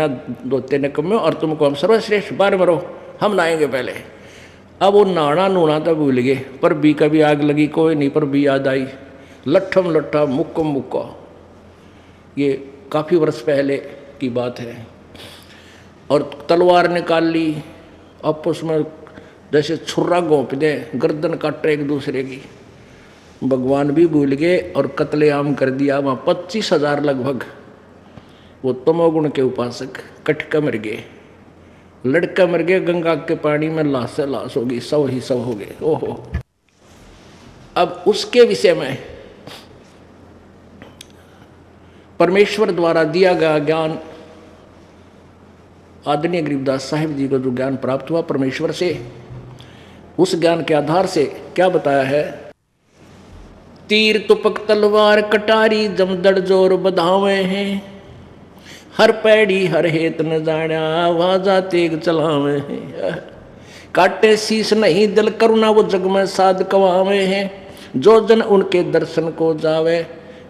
दो तेने कम्यो और तुमको हम सर्वश्रेष्ठ बार मरो, हम नहाएंगे पहले। अब वो नहाना नूना तो भूल गए, पर भी कभी आग लगी कोई नहीं, पर भी याद आई लट्ठम लट्ठा मुक्को मुक्का। ये काफ़ी वर्ष पहले की बात है। और तलवार निकाल ली, आपस में जैसे छुर्रा घोंप दे, गर्दन काटे एक दूसरे की। भगवान भी भूल गए और कत्लेआम कर दिया वहाँ 25,000 लगभग। वो तमोगुण के उपासक कटका मर गए, लड़का मर गया गंगा के पानी में, लाश से लाश होगी, सब ही सब हो गए। ओहो। अब उसके विषय में परमेश्वर द्वारा दिया गया ज्ञान, आदरणीय गरीबदास साहिब जी को जो ज्ञान प्राप्त हुआ परमेश्वर से, उस ज्ञान के आधार से क्या बताया है। तीर तुपक तलवार कटारी जमदड़ जोर बधावे हैं, हर पैड़ी हर हेत न जाना वाजा तेग चलावे हैं। काटे शीश नहीं दिल करुणा वो जग में साध कवावे हैं, जो जन उनके दर्शन को जावे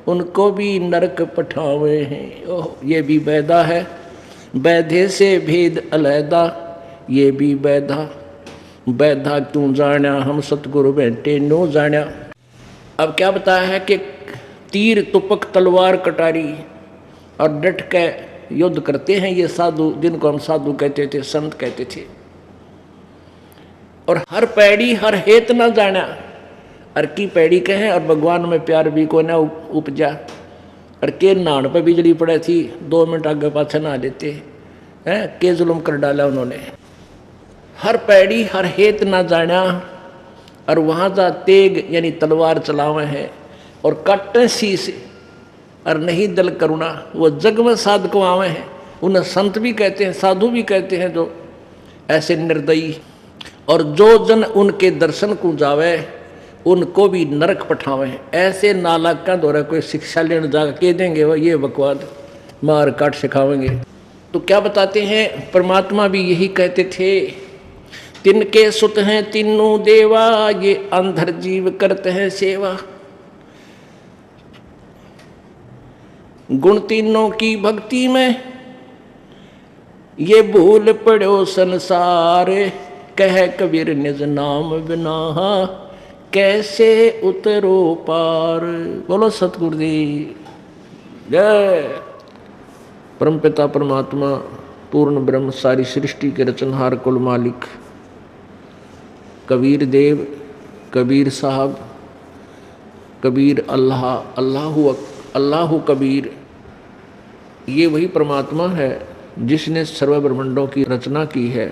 उनको भी नरक पठावे हैं। ओह, ये भी वैदा है, वैधे से भेद अलैदा, ये भी वैधा वैधा क्यों जाना हम सतगुरु बैठे नो जाना। अब क्या बताया है कि तीर तुपक तलवार कटारी और डट के युद्ध करते हैं ये साधु, जिनको हम साधु कहते थे, संत कहते थे। और हर पैड़ी हर हेत न जाना, अर की पैड़ी कहे और भगवान में प्यार भी को न उपजा। और के नान पर बिजली पड़े थी, 2 मिनट आगे पाछे नहा लेते हैं, के जुल्म कर डाला उन्होंने। हर पैड़ी हर हेत न जाना, और वहाँ जा तेग यानी तलवार चलावे हैं, और काटे शीश और नहीं दल करुणा वो जग में साध को आवे हैं। उन्हें संत भी कहते हैं, साधु भी कहते हैं, जो ऐसे निर्दयी। और जो जन उनके दर्शन को जावे उनको भी नरक पठावे हैं। ऐसे नालायक का दौरा कोई शिक्षा लेने जा के देंगे वो ये बकवाद मार काट सिखावेंगे। तो क्या बताते हैं, परमात्मा भी यही कहते थे, तिनके सुत हैं तीनों देवा, ये अंधर जीव करते हैं सेवा। गुण तीनों की भक्ति में ये भूल पड़ो संसार, कह कबीर निज नाम बिना कैसे उतरो पार। बोलो सतगुरुदेव जय। परमपिता परमात्मा पूर्ण ब्रह्म सारी सृष्टि के रचनहार कुल मालिक कबीर देव, कबीर साहब, कबीर अल्लाह, अल्लाहु कबीर, ये वही परमात्मा है जिसने सर्व ब्रह्मांडों की रचना की है।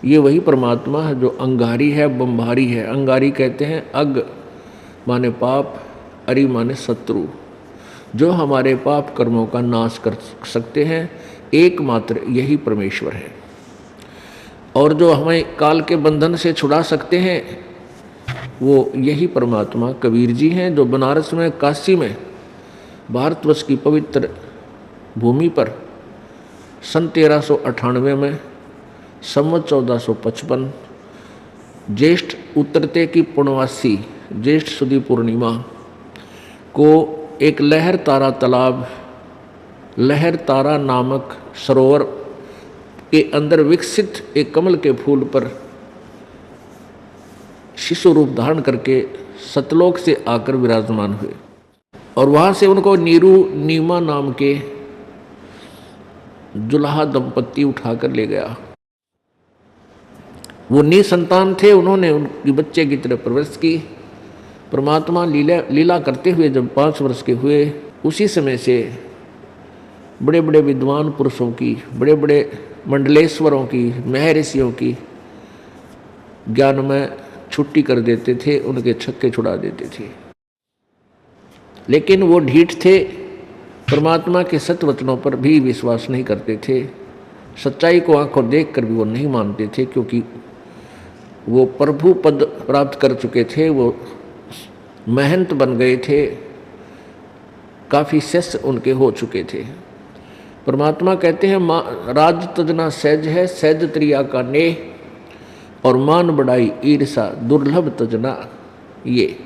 ये वही परमात्मा है जो अंगारी है, बम्भारी है। अंगारी कहते हैं अग माने पाप, अरि माने शत्रु, जो हमारे पाप कर्मों का नाश कर सकते हैं, एकमात्र यही परमेश्वर है। और जो हमें काल के बंधन से छुड़ा सकते हैं वो यही परमात्मा कबीर जी हैं, जो बनारस में, काशी में, भारतवर्ष की पवित्र भूमि पर सन 1398 में संवत 1455 ज्येष्ठ उतरते की पूर्णवासी ज्येष्ठ सुदी पूर्णिमा को एक लहर तारा तालाब, लहर तारा नामक सरोवर के अंदर विकसित एक कमल के फूल पर शिशु रूप धारण करके सतलोक से आकर विराजमान हुए। और वहाँ से उनको नीरू नीमा नाम के जुल्हा दंपत्ति उठाकर ले गया। वो निसंतान थे, उन्होंने उनकी बच्चे की तरह परवरिश की। परमात्मा लीला करते हुए जब 5 वर्ष के हुए, उसी समय से बड़े बड़े विद्वान पुरुषों की, बड़े बड़े मंडलेश्वरों की, महर्षियों की ज्ञान में छुट्टी कर देते थे, उनके छक्के छुड़ा देते थे। लेकिन वो ढीठ थे, परमात्मा के सत्वचनों पर भी विश्वास नहीं करते थे। सच्चाई को आंखों देख कर भी वो नहीं मानते थे, क्योंकि वो प्रभु पद प्राप्त कर चुके थे, वो महंत बन गए थे, काफ़ी शिष्य उनके हो चुके थे। परमात्मा कहते हैं राज तजना सहज है, सहज त्रिया का नेह, और मान बढ़ाई ईर्षा दुर्लभ तजना ये।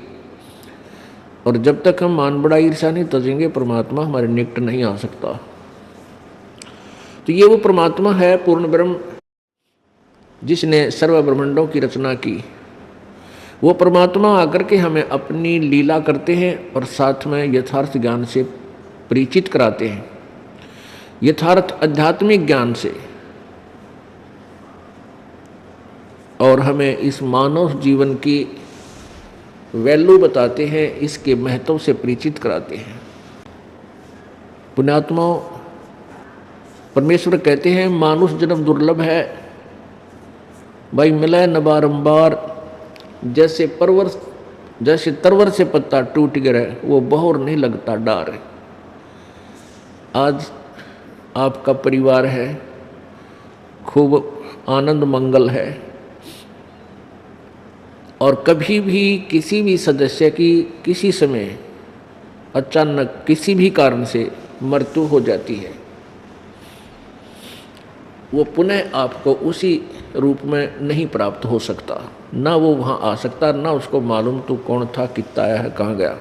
और जब तक हम मान बढ़ाई ईर्षा नहीं तजेंगे, परमात्मा हमारे निकट नहीं आ सकता। तो ये वो परमात्मा है पूर्ण ब्रह्म जिसने सर्व ब्रह्मांडों की रचना की। वो परमात्मा आकर के हमें अपनी लीला करते हैं और साथ में यथार्थ ज्ञान से परिचित कराते हैं, यथार्थ आध्यात्मिक ज्ञान से, और हमें इस मानव जीवन की वैल्यू बताते हैं, इसके महत्व से परिचित कराते हैं। पुण्यात्माओं, परमेश्वर कहते हैं मानुष जन्म दुर्लभ है, भाई मिले न बारंबार, जैसे तरवर से पत्ता टूट गिरे वो बहुर नहीं लगता डार। आज आपका परिवार है, खूब आनंद मंगल है, और कभी भी किसी भी सदस्य की किसी समय अचानक किसी भी कारण से मृत्यु हो जाती है, वो पुनः आपको उसी रूप में नहीं प्राप्त हो सकता, ना वो वहाँ आ सकता, ना उसको मालूम तू कौन था, कितना आया है, कहाँ गया।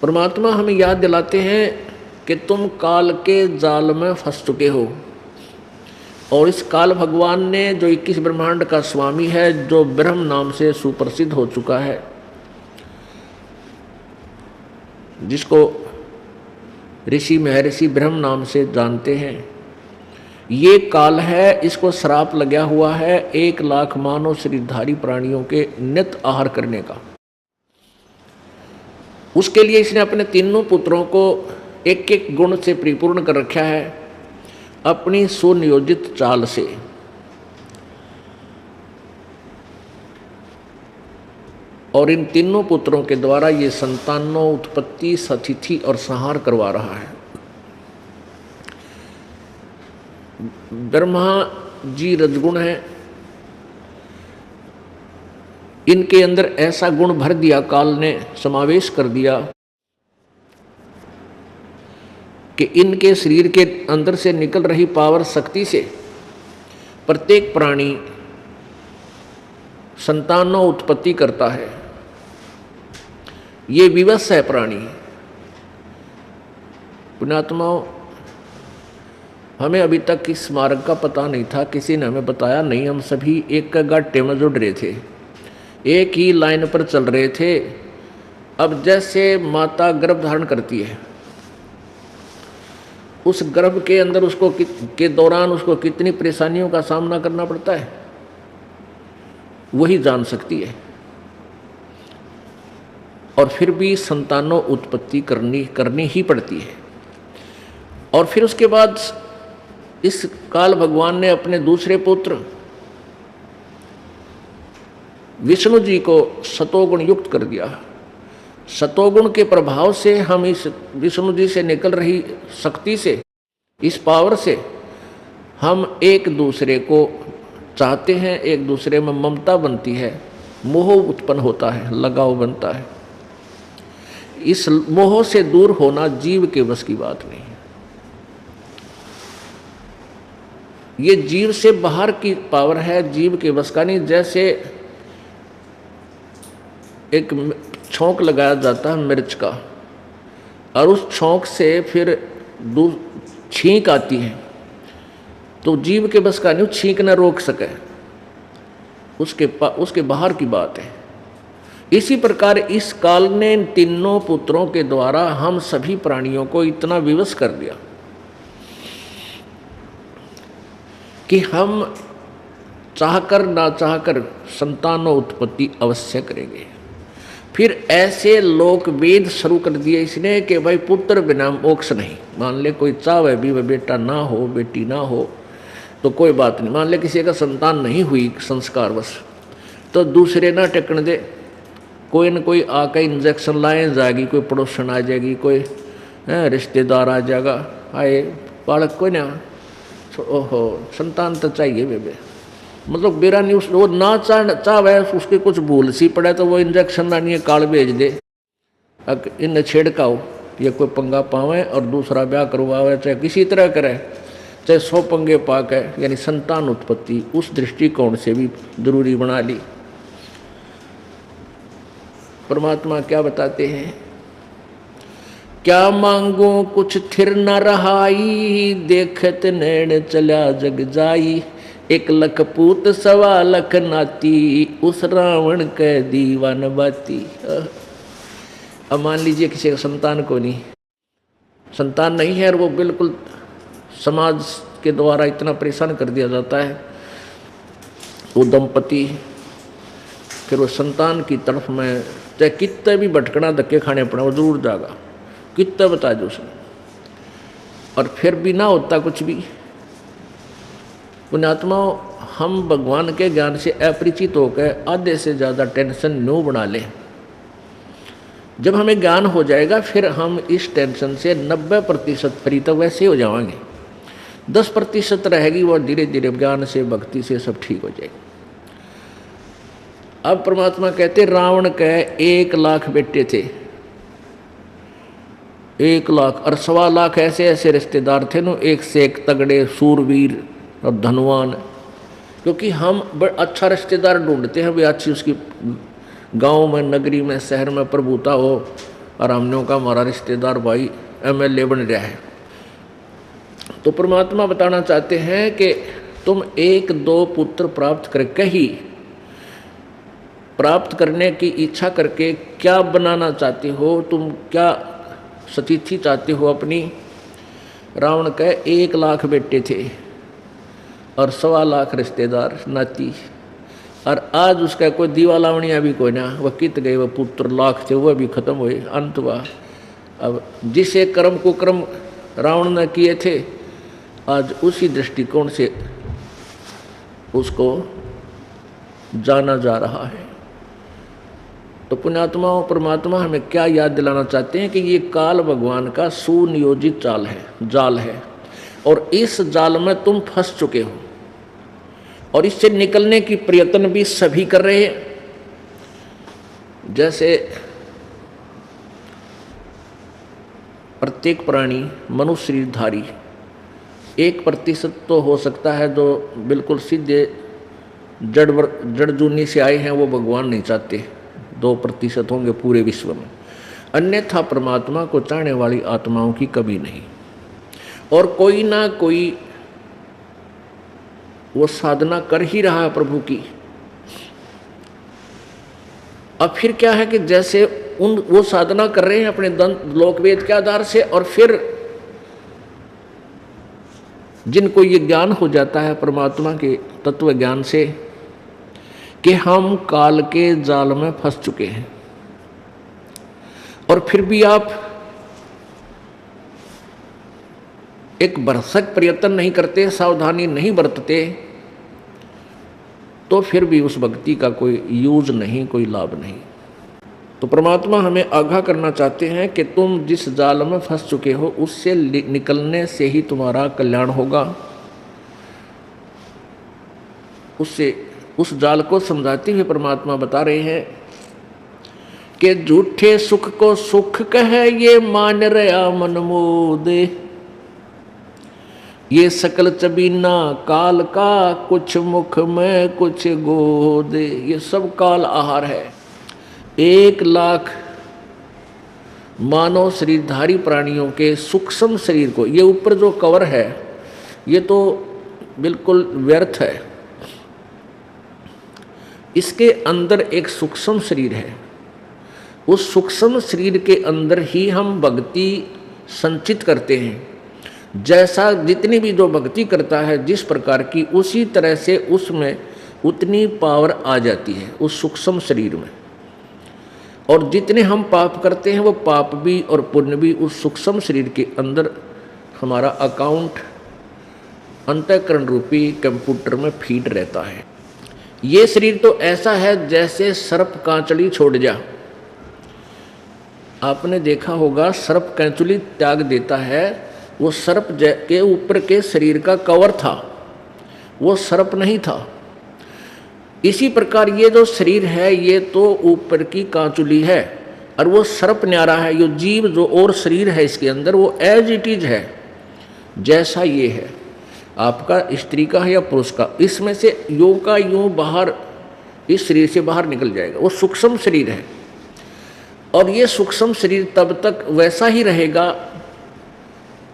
परमात्मा हमें याद दिलाते हैं कि तुम काल के जाल में फंस चुके हो, और इस काल भगवान ने जो 21 ब्रह्मांड का स्वामी है, जो ब्रह्म नाम से सुप्रसिद्ध हो चुका है, जिसको ऋषि महर्षि ब्रह्म नाम से जानते हैं, ये काल है, इसको श्राप लगा हुआ है 1 लाख मानव शरीरधारी प्राणियों के नित आहार करने का। उसके लिए इसने अपने तीनों पुत्रों को एक एक गुण से परिपूर्ण कर रखा है, अपनी सुनियोजित चाल से। और इन तीनों पुत्रों के द्वारा ये संतानों उत्पत्ति, सतिथि और संहार करवा रहा है। ब्रह्मा जी रजगुण है, इनके अंदर ऐसा गुण भर दिया, काल ने समावेश कर दिया कि इनके शरीर के अंदर से निकल रही पावर शक्ति से प्रत्येक प्राणी संतानों उत्पत्ति करता है। ये विवश है प्राणी। पुण्यात्माओं, हमें अभी तक इस मार्ग का पता नहीं था, किसी ने हमें बताया नहीं। हम सभी एक गड्ढे में जुड़ रहे थे, एक ही लाइन पर चल रहे थे। अब जैसे माता गर्भ धारण करती है, उस गर्भ के अंदर उसको के दौरान उसको कितनी परेशानियों का सामना करना पड़ता है, वही जान सकती है। और फिर भी संतानों उत्पत्ति करनी ही पड़ती है। और फिर उसके बाद इस काल भगवान ने अपने दूसरे पुत्र विष्णु जी को सतोगुण युक्त कर दिया। सतोगुण के प्रभाव से हम इस विष्णु जी से निकल रही शक्ति से, इस पावर से हम एक दूसरे को चाहते हैं, एक दूसरे में ममता बनती है, मोह उत्पन्न होता है, लगाव बनता है। इस मोह से दूर होना जीव के बस की बात नहीं है। ये जीव से बाहर की पावर है, जीव के बस का नहीं। जैसे एक छौंक लगाया जाता है मिर्च का, और उस छौंक से फिर छींक आती है, तो जीव के बस का नहीं, छींक न रोक सके, उसके बाहर की बात है। इसी प्रकार इस काल ने इन तीनों पुत्रों के द्वारा हम सभी प्राणियों को इतना विवश कर दिया कि हम चाहकर ना चाहकर संतानों उत्पत्ति अवश्य करेंगे। फिर ऐसे लोक वेद शुरू कर दिए इसने कि भाई पुत्र बिना मोक्ष नहीं। मान ले कोई चाहे भी वह बेटा ना हो, बेटी ना हो तो कोई बात नहीं। मान ले किसी का संतान नहीं हुई संस्कारवश, तो दूसरे ना टेकन दे, कोई न कोई आकर इंजेक्शन लाए जाएगी, कोई पड़ोसन आ जाएगी, कोई रिश्तेदार आ जाएगा, आए बालक कोई ना, ओहो संतान तो चाहिए बेबे। मतलब बेरा नहीं, वो ना चाहे उसके कुछ भूल सी पड़े तो वो इंजेक्शन लानी है, काल भेज दे, इन छेड़काओ, ये कोई पंगा पावे और दूसरा ब्याह करवावे, चाहे किसी तरह करे, चाहे 100 पंगे पाक है। यानी संतान उत्पत्ति उस दृष्टिकोण से भी जरूरी बना ली। परमात्मा क्या बताते हैं क्या मांगो कुछ थिर न रहाई, देखत नैन चला जग जाई। 1 लख पूत 1.25 लख नाती, उस रावण के दीवान बाती। अब मान लीजिए किसी का संतान को नहीं, संतान नहीं है और वो बिल्कुल समाज के द्वारा इतना परेशान कर दिया जाता है, वो दंपति फिर वो संतान की तरफ में चाहे कितने भी भटकना धक्के खाने पड़े वो जरूर जागा, कितना बता दो उसने, और फिर भी ना होता कुछ भी। पुण्यात्माओं, हम भगवान के ज्ञान से अपरिचित होकर आधे से ज़्यादा टेंशन न्यू बना लें। जब हमें ज्ञान हो जाएगा फिर हम इस टेंशन से 90% फ्री तो वैसे हो जाएंगे, 10% रहेगी वो धीरे धीरे ज्ञान से भक्ति से सब ठीक हो जाएगा। अब परमात्मा कहते रावण के 1 लाख बेटे थे, 1 लाख और 1.25 लाख ऐसे ऐसे रिश्तेदार थे नो, एक से एक तगड़े सूरवीर और धनवान। क्योंकि हम बड़ा अच्छा रिश्तेदार ढूंढते हैं, वे अच्छी उसकी गांव में नगरी में शहर में प्रभुता हो, और हमने का हमारा रिश्तेदार भाई MLA बन रहा है। तो परमात्मा बताना चाहते हैं कि तुम 1-2 पुत्र प्राप्त करके ही, प्राप्त करने की इच्छा करके क्या बनाना चाहते हो, तुम क्या स्थिति चाहते हो अपनी। रावण के 1 लाख बेटे थे और 1.25 लाख रिश्तेदार नाती, और आज उसका कोई दीवालावणिया भी कोई ना, वह कित गए, वह पुत्र लाख थे वह भी खत्म हुए, अंत हुआ। अब जिसे कर्म को कर्म रावण ने किए थे, आज उसी दृष्टिकोण से उसको जाना जा रहा है। तो पुण्यात्माओं, परमात्मा हमें क्या याद दिलाना चाहते हैं कि ये काल भगवान का सुनियोजित जाल है, और इस जाल में तुम फंस चुके हो, और इससे निकलने की प्रयत्न भी सभी कर रहे हैं। जैसे प्रत्येक प्राणी मनुष्य शरीरधारी 1% तो हो सकता है जो बिल्कुल सीधे जड़ जूनी से आए हैं, वो भगवान नहीं चाहते, 2% होंगे पूरे विश्व में। अन्यथा परमात्मा को चाहने वाली आत्माओं की कभी नहीं, और कोई ना कोई वो साधना कर ही रहा है प्रभु की। अब फिर क्या है कि जैसे वो साधना कर रहे हैं अपने लोकवेद के आधार से, और फिर जिनको ये ज्ञान हो जाता है परमात्मा के तत्व ज्ञान से कि हम काल के जाल में फंस चुके हैं, और फिर भी आप एक भरसक प्रयत्न नहीं करते, सावधानी नहीं बरतते, तो फिर भी उस भक्ति का कोई यूज नहीं, कोई लाभ नहीं। तो परमात्मा हमें आगाह करना चाहते हैं कि तुम जिस जाल में फंस चुके हो उससे निकलने से ही तुम्हारा कल्याण होगा। उससे उस जाल को समझाते हुए परमात्मा बता रहे हैं कि झूठे सुख को सुख कहे ये मान रहा मन मोदे, ये सकल चबीना काल का कुछ मुख में कुछ गोदे। ये सब काल आहार है। 1 लाख मानव शरीरधारी प्राणियों के सूक्ष्म शरीर को, ये ऊपर जो कवर है ये तो बिल्कुल व्यर्थ है, इसके अंदर एक सूक्ष्म शरीर है। उस सूक्ष्म शरीर के अंदर ही हम भक्ति संचित करते हैं। जैसा जितनी भी जो भक्ति करता है जिस प्रकार की, उसी तरह से उसमें उतनी पावर आ जाती है उस सूक्ष्म शरीर में। और जितने हम पाप करते हैं वो पाप भी और पुण्य भी उस सूक्ष्म शरीर के अंदर हमारा अकाउंट अंतःकरण रूपी कंप्यूटर में फीड रहता है। ये शरीर तो ऐसा है जैसे सर्प कांचली छोड़ जा। आपने देखा होगा सर्प कांचली त्याग देता है, वो सर्प के ऊपर के शरीर का कवर था, वो सर्प नहीं था। इसी प्रकार ये जो शरीर है ये तो ऊपर की कांचुली है और वो सर्प न्यारा है। ये जीव जो और शरीर है इसके अंदर वो एज इट इज है, जैसा ये है आपका स्त्री का है या पुरुष का, इसमें से यूं का यूं बाहर इस शरीर से बाहर निकल जाएगा। वो सूक्ष्म शरीर है और ये सूक्ष्म शरीर तब तक वैसा ही रहेगा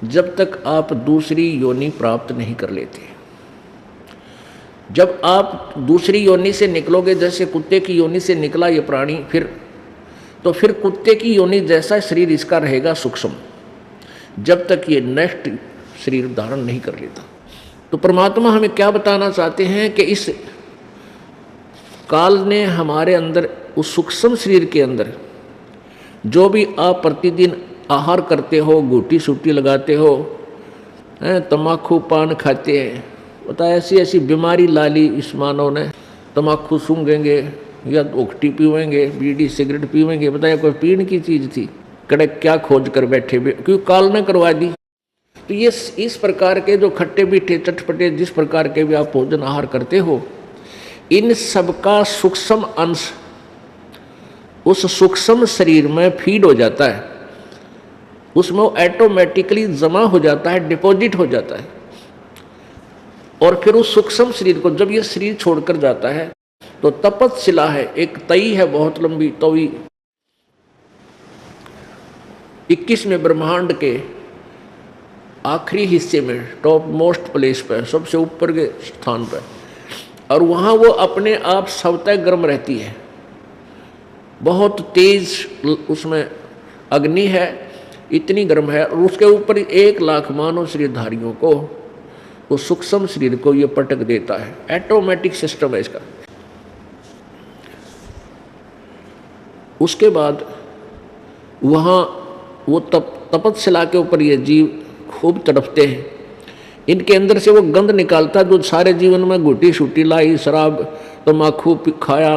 जब तक आप दूसरी योनि प्राप्त नहीं कर लेते। जब आप दूसरी योनि से निकलोगे, जैसे कुत्ते की योनि से निकला ये प्राणी, फिर कुत्ते की योनि जैसा शरीर इसका रहेगा सूक्ष्म, जब तक ये नेक्स्ट शरीर धारण नहीं कर लेता। तो परमात्मा हमें क्या बताना चाहते हैं कि इस काल ने हमारे अंदर, उस सूक्ष्म शरीर के अंदर जो भी आप प्रतिदिन आहार करते हो, घूटी सूटी लगाते हो, तम्बाकू पान खाते हैं, पता है ऐसी ऐसी बीमारी ला ली इस मानव ने। तम्बाकू सूंघेंगे या ओखटी पीवेंगे, बीड़ी सिगरेट पीवेंगे, बताया कोई पीने की चीज़ थी, कड़क क्या खोज कर बैठे, क्योंकि काल ने करवा दी। तो ये इस प्रकार के जो खट्टे मीठे चटपटे जिस प्रकार के भी आप भोजन आहार करते हो, इन सबका सूक्ष्म अंश उस सूक्ष्म शरीर में फीड हो जाता है, उसमें वो ऑटोमेटिकली जमा हो जाता है, डिपॉजिट हो जाता है। और फिर उस सूक्ष्म शरीर को जब ये शरीर छोड़कर जाता है तो तपतशिला है, एक तई है बहुत लंबी तवी, 21वें ब्रह्मांड के आखिरी हिस्से में, टॉप मोस्ट प्लेस पर, सबसे ऊपर के स्थान पर, और वहाँ वो अपने आप स्वतः गर्म रहती है, बहुत तेज उसमें अग्नि है, इतनी गर्म है। और उसके ऊपर 1 लाख मानव शरीरधारियों को, वो सूक्ष्म शरीर को ये पटक देता है। ऑटोमेटिक सिस्टम है इसका। उसके बाद वहाँ वो तपतशिला के ऊपर ये जीव खूब तड़पते हैं, इनके अंदर से वो गंध निकालता है जो सारे जीवन में घुटी शूटी लाई, शराब तम्बाकू खाया,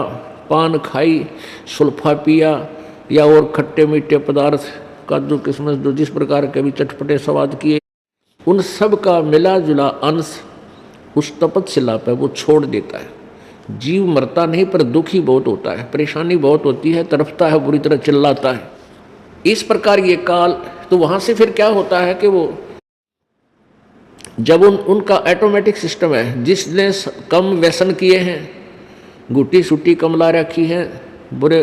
पान खाई, सुल्फा पिया, या और खट्टे मीठे पदार्थ, काजू किशमिश, जो जिस प्रकार के भी चटपटे स्वाद किए, उन सब का मिला जुला अंश उस तपतशिला पर वो छोड़ देता है। जीव मरता नहीं पर दुखी बहुत होता है, परेशानी बहुत होती है, तड़पता है, बुरी तरह चिल्लाता है। इस प्रकार ये काल, तो वहाँ से फिर क्या होता है कि वो जब उनका ऑटोमेटिक सिस्टम है, जिसने कम व्यसन किए हैं, गुटी सूटी कम ला रखी है, बुरे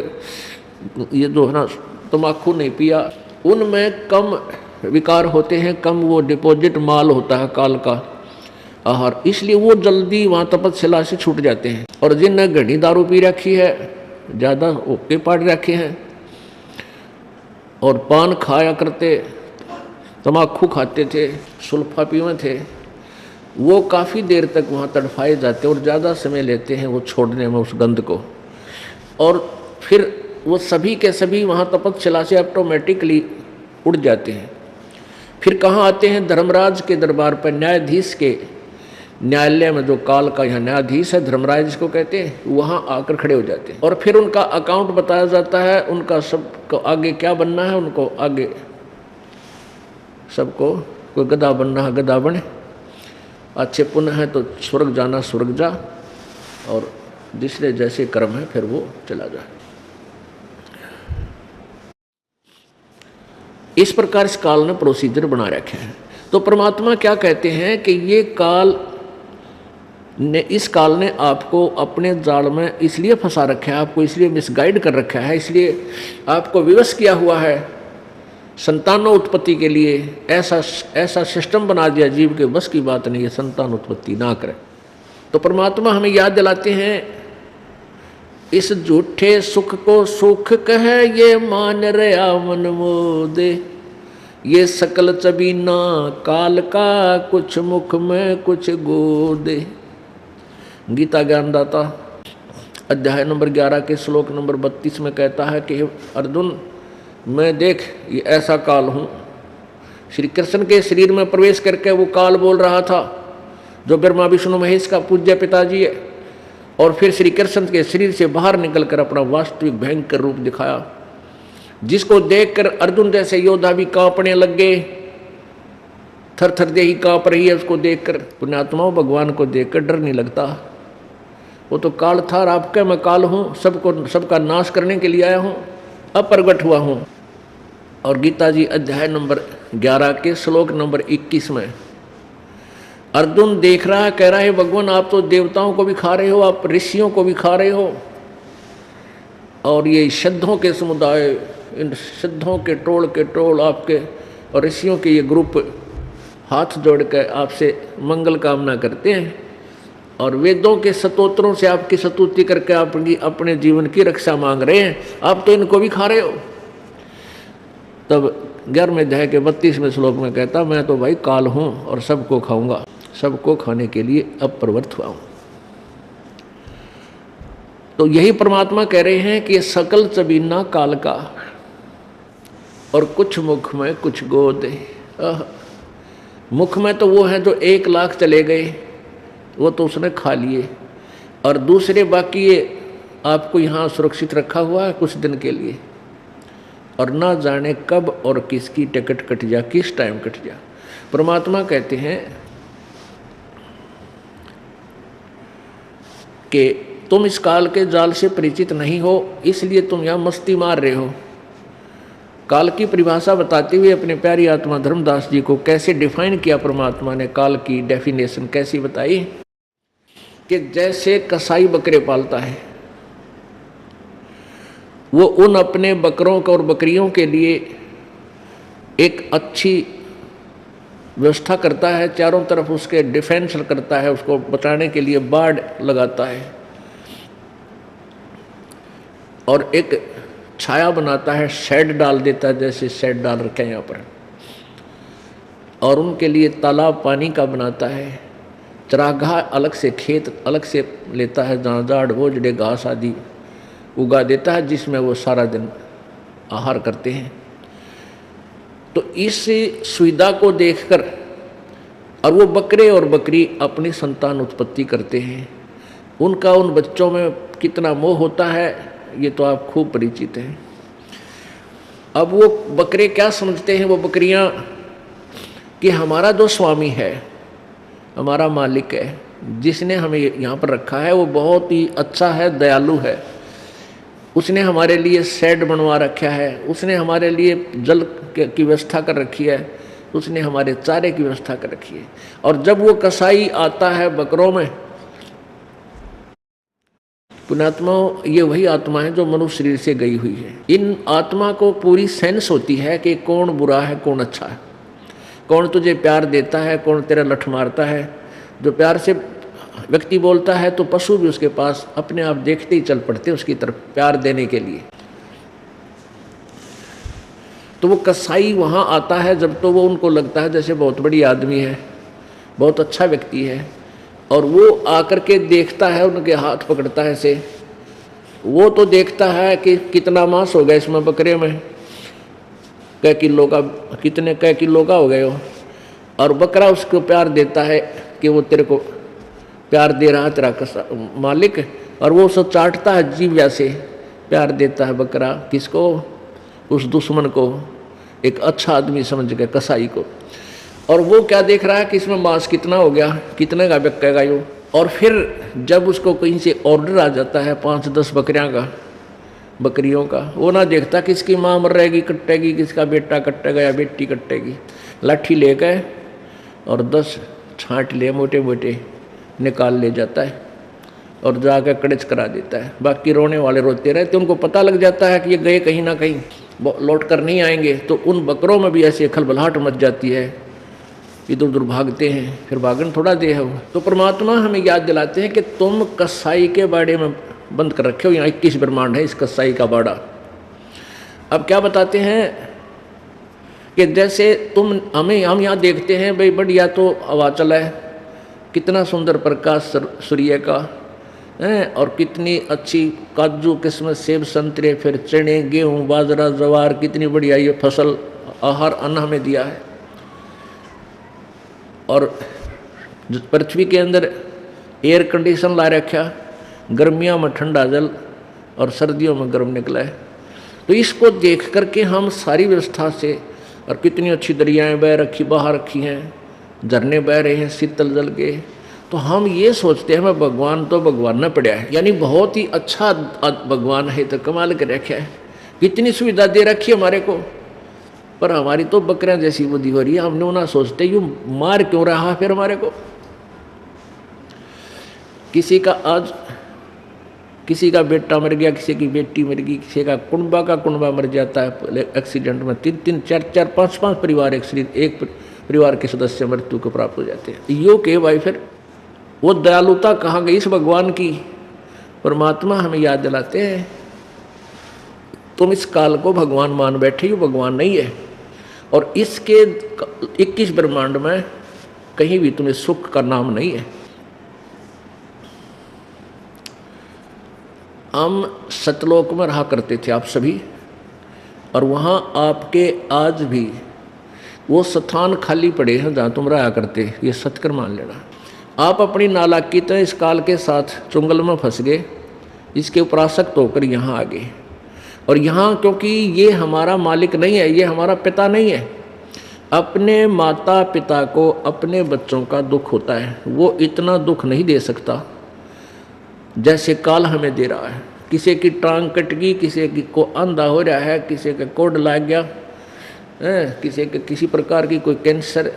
ये जो है ना तम्बाकू नहीं पिया, उनमें कम विकार होते हैं, कम वो डिपॉजिट माल होता है काल का आहार, इसलिए वो जल्दी वहाँ तपतशिला से छूट जाते हैं। और जिनने घनी दारू पी रखी है, ज़्यादा ओके पाड़ रखे हैं और पान खाया करते, तम्बाकू खाते थे, सुल्फा पीवे थे, वो काफ़ी देर तक वहाँ तड़फाए जाते और ज़्यादा समय लेते हैं वो छोड़ने में उस गंध को। और फिर वो सभी के सभी वहाँ तपतशिला से ऑटोमेटिकली उड़ जाते हैं। फिर कहाँ आते हैं? धर्मराज के दरबार पर, न्यायाधीश के न्यायालय में, जो काल का यहाँ न्यायाधीश है, धर्मराज जिसको कहते हैं, वहाँ आकर खड़े हो जाते हैं। और फिर उनका अकाउंट बताया जाता है, उनका सबको आगे क्या बनना है, उनको आगे सबको, कोई गधा बनना है गधा बने, अच्छे पुण्य है तो स्वर्ग जाना स्वर्ग जा, और दूसरे जैसे कर्म है फिर वो चला जाए। इस प्रकार इस काल ने प्रोसीजर बना रखे हैं। तो परमात्मा क्या कहते हैं कि ये काल ने, इस काल ने आपको अपने जाल में इसलिए फंसा रखा है, आपको इसलिए मिसगाइड कर रखा है, इसलिए आपको विवश किया हुआ है संतानों उत्पत्ति के लिए। ऐसा सिस्टम बना दिया, जीव के बस की बात नहीं है, संतान उत्पत्ति ना करे। तो परमात्मा हमें याद दिलाते हैं, इस झूठे सुख को सुख कहे ये मान रहा मन मोदे, ये सकल चबीना काल का कुछ मुख में कुछ गोदे। गीता ज्ञानदाता अध्याय नंबर 11 के श्लोक नंबर 32 में कहता है कि अर्जुन, मैं देख ये ऐसा काल हूँ। श्री कृष्ण के शरीर में प्रवेश करके वो काल बोल रहा था, जो ब्रह्मा विष्णु महेश का पूज्य पिताजी है, और फिर श्री कृष्ण के शरीर से बाहर निकलकर अपना वास्तविक भयंकर रूप दिखाया, जिसको देखकर अर्जुन जैसे योद्धा भी कांपने लग गए, थर थर देही कांप रही है उसको देखकर। पुण्यात्माओं, भगवान को देखकर डर नहीं लगता, वो तो काल था, और आपका मैं काल हूँ, सबका नाश करने के लिए आया हूँ, अब प्रगट हुआ हूँ। और गीता जी अध्याय नंबर 11 के श्लोक नंबर 21 में अर्जुन देख रहा है, कह रहा है भगवान आप तो देवताओं को भी खा रहे हो, आप ऋषियों को भी खा रहे हो, और ये सिद्धों के समुदाय इन सिद्धों के टोल आपके और ऋषियों के ये ग्रुप हाथ जोड़ कर आपसे मंगल कामना करते हैं और वेदों के स्तोत्रों से आपकी स्तुति करके आपकी अपने जीवन की रक्षा मांग रहे हैं, आप तो इनको भी खा रहे हो। तब 11वें अध्याय के 32वें श्लोक में कहता, मैं तो भाई काल हूँ और सबको खाऊंगा, सबको खाने के लिए अब प्रवृत्त हुआ हूँ। तो यही परमात्मा कह रहे हैं कि सकल चबीना काल का और कुछ मुख में कुछ गोद। मुख में तो वो है जो 1 लाख चले गए, वो तो उसने खा लिए, और दूसरे बाकी ये आपको यहाँ सुरक्षित रखा हुआ है कुछ दिन के लिए, और ना जाने कब और किसकी टिकट कट जा, किस टाइम कट जा। परमात्मा कहते हैं कि तुम इस काल के जाल से परिचित नहीं हो, इसलिए तुम यहाँ मस्ती मार रहे हो। काल की परिभाषा बताते हुए अपने प्यारी आत्मा धर्मदास जी को कैसे डिफाइन किया परमात्मा ने, काल की डेफिनेशन कैसी बताई कि जैसे कसाई बकरे पालता है, वो उन अपने बकरों को और बकरियों के लिए एक अच्छी व्यवस्था करता है, चारों तरफ उसके डिफेंस करता है, उसको बचाने के लिए बाड़ लगाता है और एक छाया बनाता है, शेड डाल देता है, जैसे शेड डाल रखे हैं यहाँ पर, और उनके लिए तालाब पानी का बनाता है, चरागाह अलग से, खेत अलग से लेता है जहाँ झाड़ भोजड़े घास आदि उगा देता है, जिसमें वो सारा दिन आहार करते हैं। तो इस सुविधा को देखकर और वो बकरे और बकरी अपनी संतान उत्पत्ति करते हैं, उनका उन बच्चों में कितना मोह होता है ये तो आप खूब परिचित हैं। अब वो बकरे क्या समझते हैं, वो बकरियां, कि हमारा जो स्वामी है, हमारा मालिक है, जिसने हमें यहाँ पर रखा है, वो बहुत ही अच्छा है, दयालु है, उसने हमारे लिए शेड बनवा रखा है, उसने हमारे लिए जल की व्यवस्था कर रखी है, उसने हमारे चारे की व्यवस्था कर रखी है। और जब वो कसाई आता है बकरों में, पुण्यात्मा, ये वही आत्मा है जो मनुष्य शरीर से गई हुई है। इन आत्मा को पूरी सेंस होती है कि कौन बुरा है कौन अच्छा है, कौन तुझे प्यार देता है कौन तेरा लठ मारता है। जो प्यार से व्यक्ति बोलता है तो पशु भी उसके पास अपने आप देखते ही चल पड़ते उसकी तरफ प्यार देने के लिए। तो वो कसाई वहाँ आता है जब, तो वो उनको लगता है जैसे बहुत बड़ी आदमी है, बहुत अच्छा व्यक्ति है, और वो आकर के देखता है, उनके हाथ पकड़ता है से, वो तो देखता है कि कितना मांस हो गया इसमें बकरे में, कै किलो का, कितने कै किलो का हो गए हो, और बकरा उसको प्यार देता है कि वो तेरे को प्यार दे रहा है तेरा मालिक, और वो सब चाटता है जीविया से, प्यार देता है बकरा किसको, उस दुश्मन को, एक अच्छा आदमी समझ के कसाई को। और वो क्या देख रहा है कि इसमें मांस कितना हो गया, कितने का बिकेगा यो। और फिर जब उसको कहीं से ऑर्डर आ जाता है 5-10 बकरियों का, वो ना देखता किसकी माँ मर रहेगी कटेगी, किसका बेटा कटेगा या बेटी कटेगी, लाठी ले गए और 10 छांट ले मोटे मोटे निकाल ले जाता है और जाकर कड़च करा देता है। बाकी रोने वाले रोते रहते, उनको पता लग जाता है कि ये गए कहीं ना कहीं, लौट कर नहीं आएंगे। तो उन बकरों में भी ऐसी खलबलाहट मच जाती है, इधर उधर भागते हैं, फिर भागन थोड़ा दे है। तो परमात्मा हमें याद दिलाते हैं कि तुम कसाई के बाड़े में बंद कर रखे हो, यहाँ 21 ब्रह्मांड है इस कसाई का बाड़ा। अब क्या बताते हैं कि जैसे हम यहाँ देखते हैं भाई बढ़िया तो हवाचल है, कितना सुंदर प्रकाश सूर्य का है, और कितनी अच्छी काजू किस्मत सेब संतरे, फिर चने गेहूँ बाजरा ज्वार, कितनी बढ़िया ये फसल आहार अन्न हमें दिया है। और पृथ्वी के अंदर एयर कंडीशन ला रखा, गर्मियों में ठंडा जल और सर्दियों में गर्म निकला है। तो इसको देख करके हम सारी व्यवस्था से, और कितनी अच्छी दरियाएं बह रखी, बाहर रखी हैं, झरने बह रहे हैं शीतल जल के, तो हम ये सोचते हैं मैं भगवान तो भगवान न पड़ा है, यानी बहुत ही अच्छा भगवान है, तो कमाल कर रखा है, कितनी सुविधा दे रखी है हमारे को। पर हमारी तो बकरियां जैसी बुद्धि हो रही है, हमने ना सोचते यूँ मार क्यों रहा फिर हमारे को। किसी का आज किसी का बेटा मर गया, किसी की बेटी मर गई, किसी का कुंबा मर जाता है एक्सीडेंट में। 3-3, 4-4, 5-5 परिवार एक परिवार के सदस्य मृत्यु को प्राप्त हो जाते हैं। यो के भाई फिर वो दयालुता कहाँ गई इस भगवान की? परमात्मा हमें याद दिलाते हैं, तुम इस काल को भगवान मान बैठे हो, भगवान नहीं है। और इसके 21 ब्रह्मांड में कहीं भी तुम्हें सुख का नाम नहीं है। हम सतलोक में रहा करते थे आप सभी, और वहाँ आपके आज भी वो स्थान खाली पड़े हैं जहाँ तुम रहा करते। ये सत्कर मान लेना। आप अपनी नालायकी इस काल के साथ चुंगल में फंस गए, इसके उपासक होकर यहाँ आ गए। और यहाँ क्योंकि ये हमारा मालिक नहीं है, ये हमारा पिता नहीं है। अपने माता पिता को अपने बच्चों का दुख होता है, वो इतना दुख नहीं दे सकता जैसे काल हमें दे रहा है। किसी की टांग कट गई, किसी की को अंधा हो रहा है, किसी का कोड लग गया, किसी के किसी प्रकार की कोई कैंसर,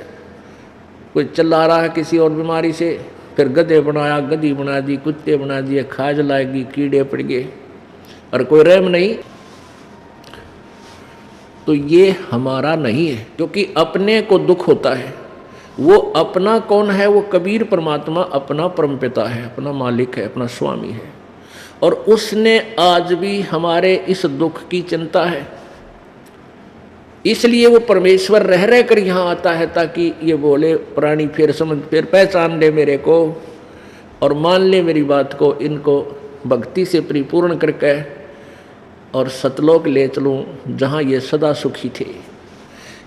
कोई चला रहा है किसी और बीमारी से, फिर गधे बनाया, गधी बना दी, कुत्ते बना दिए, खाज लाएगी, कीड़े पड़ गए, और कोई रहम नहीं। तो ये हमारा नहीं है, क्योंकि अपने को दुख होता है। वो अपना कौन है? वो कबीर परमात्मा अपना परमपिता है, अपना मालिक है, अपना स्वामी है। और उसने आज भी हमारे इस दुख की चिंता है, इसलिए वो परमेश्वर रह कर यहाँ आता है, ताकि ये बोले प्राणी फिर समझ, फिर पहचान ले मेरे को और मान ले मेरी बात को, इनको भक्ति से परिपूर्ण करके और सतलोक ले चलूँ जहाँ ये सदा सुखी थे।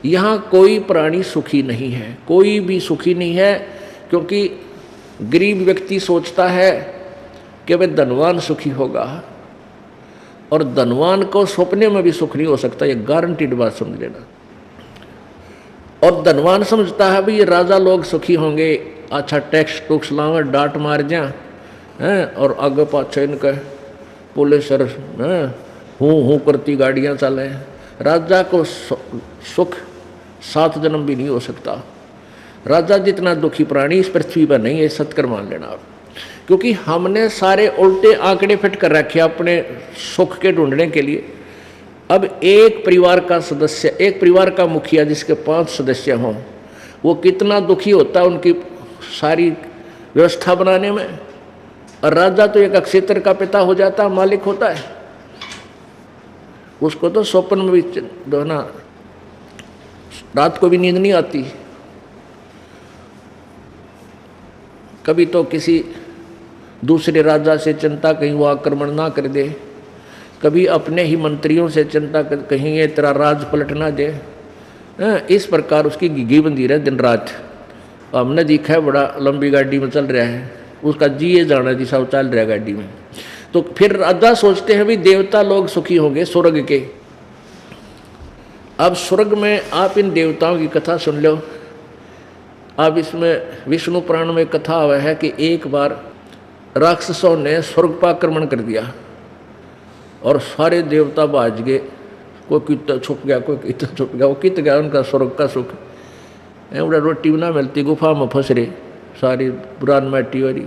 यहाँ कोई प्राणी सुखी नहीं है, कोई भी सुखी नहीं है, क्योंकि गरीब व्यक्ति सोचता है कि वह धनवान सुखी होगा, और धनवान को सपने में भी सुख नहीं हो सकता, ये गारंटीड बात समझ लेना। और धनवान समझता है भाई ये राजा लोग सुखी होंगे, अच्छा टैक्स टूक्स लावे, डांट मार जा हैं, और आगे पाछे इनका पुलिस हूँ करती गाड़ियाँ चले। राजा को सुख 7 जन्म भी नहीं हो सकता। राजा जितना दुखी प्राणी इस पृथ्वी पर नहीं है, सत्कर मान लेना आप। क्योंकि हमने सारे उल्टे आंकड़े फिट कर रखे अपने सुख के ढूंढने के लिए। अब एक परिवार का सदस्य, एक परिवार का मुखिया जिसके 5 सदस्य हों, वो कितना दुखी होता है उनकी सारी व्यवस्था बनाने में। और राजा तो एक क्षेत्र का पिता हो जाता, मालिक होता है, उसको तो स्वप्न में भी दोना रात को भी नींद नहीं आती। कभी तो किसी दूसरे राजा से चिंता कहीं वो आक्रमण ना कर दे, कभी अपने ही मंत्रियों से चिंता कर कहीं ये तेरा राज पलट ना दे। इस प्रकार उसकी घिघी बंधी रहे दिन रात। हमने देखा है बड़ा लंबी गाड़ी में चल रहा है, उसका जिए जाना जिसा चल रहा है गाड़ी में। तो फिर राजा सोचते हैं भी देवता लोग सुखी होंगे स्वर्ग के। अब स्वर्ग में आप इन देवताओं की कथा सुन लो। अब इसमें विष्णु पुराण में कथा हुआ है कि एक बार राक्षसों ने स्वर्ग पर आक्रमण कर दिया और सारे देवता भाज गए। कोई कितना छुप गया, कोई कितना छुप गया, वो कित गया उनका स्वर्ग का सुख। एवड़ा रोटी भी ना मिलती, गुफा में फंस रहे सारी पुरान माटी वाली,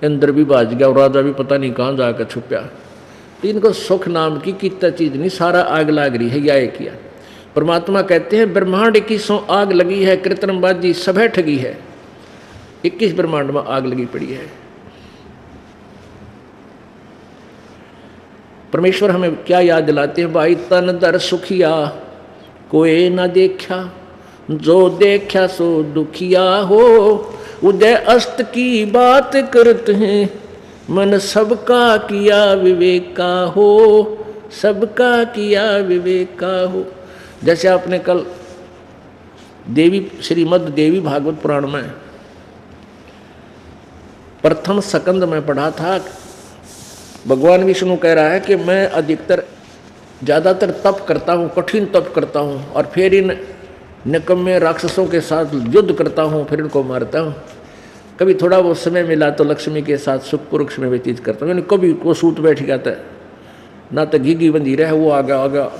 अंदर भी भाज गया और राजा भी पता नहीं कहाँ जाकर छुपया। तो इनको सुख नाम की कितना चीज़ नहीं, सारा आग लाग रही है। या एक किया परमात्मा कहते हैं ब्रह्मांड 21 आग लगी है, कृत्रिमबाजी सभे ठगी है। 21 ब्रह्मांड में आग लगी पड़ी है। परमेश्वर हमें क्या याद दिलाते हैं? भाई तन दर सुखिया कोई न देखा, जो देखा सो दुखिया हो। उदय अस्त की बात करते हैं, मन सबका किया विवेका हो, सबका किया विवेका हो। जैसे आपने कल देवी श्रीमद् देवी भागवत पुराण में प्रथम स्कंद में पढ़ा था, भगवान विष्णु कह रहा है कि मैं अधिकतर ज़्यादातर तप करता हूँ, कठिन तप करता हूँ, और फिर इन निकम्मे राक्षसों के साथ युद्ध करता हूँ, फिर इनको मारता हूँ। कभी थोड़ा वो समय मिला तो लक्ष्मी के साथ सुख पुरुष में व्यतीत करता हूँ। कभी वो सूत बैठ जाता है, ना तो घी बंधी रहे, वो आगा।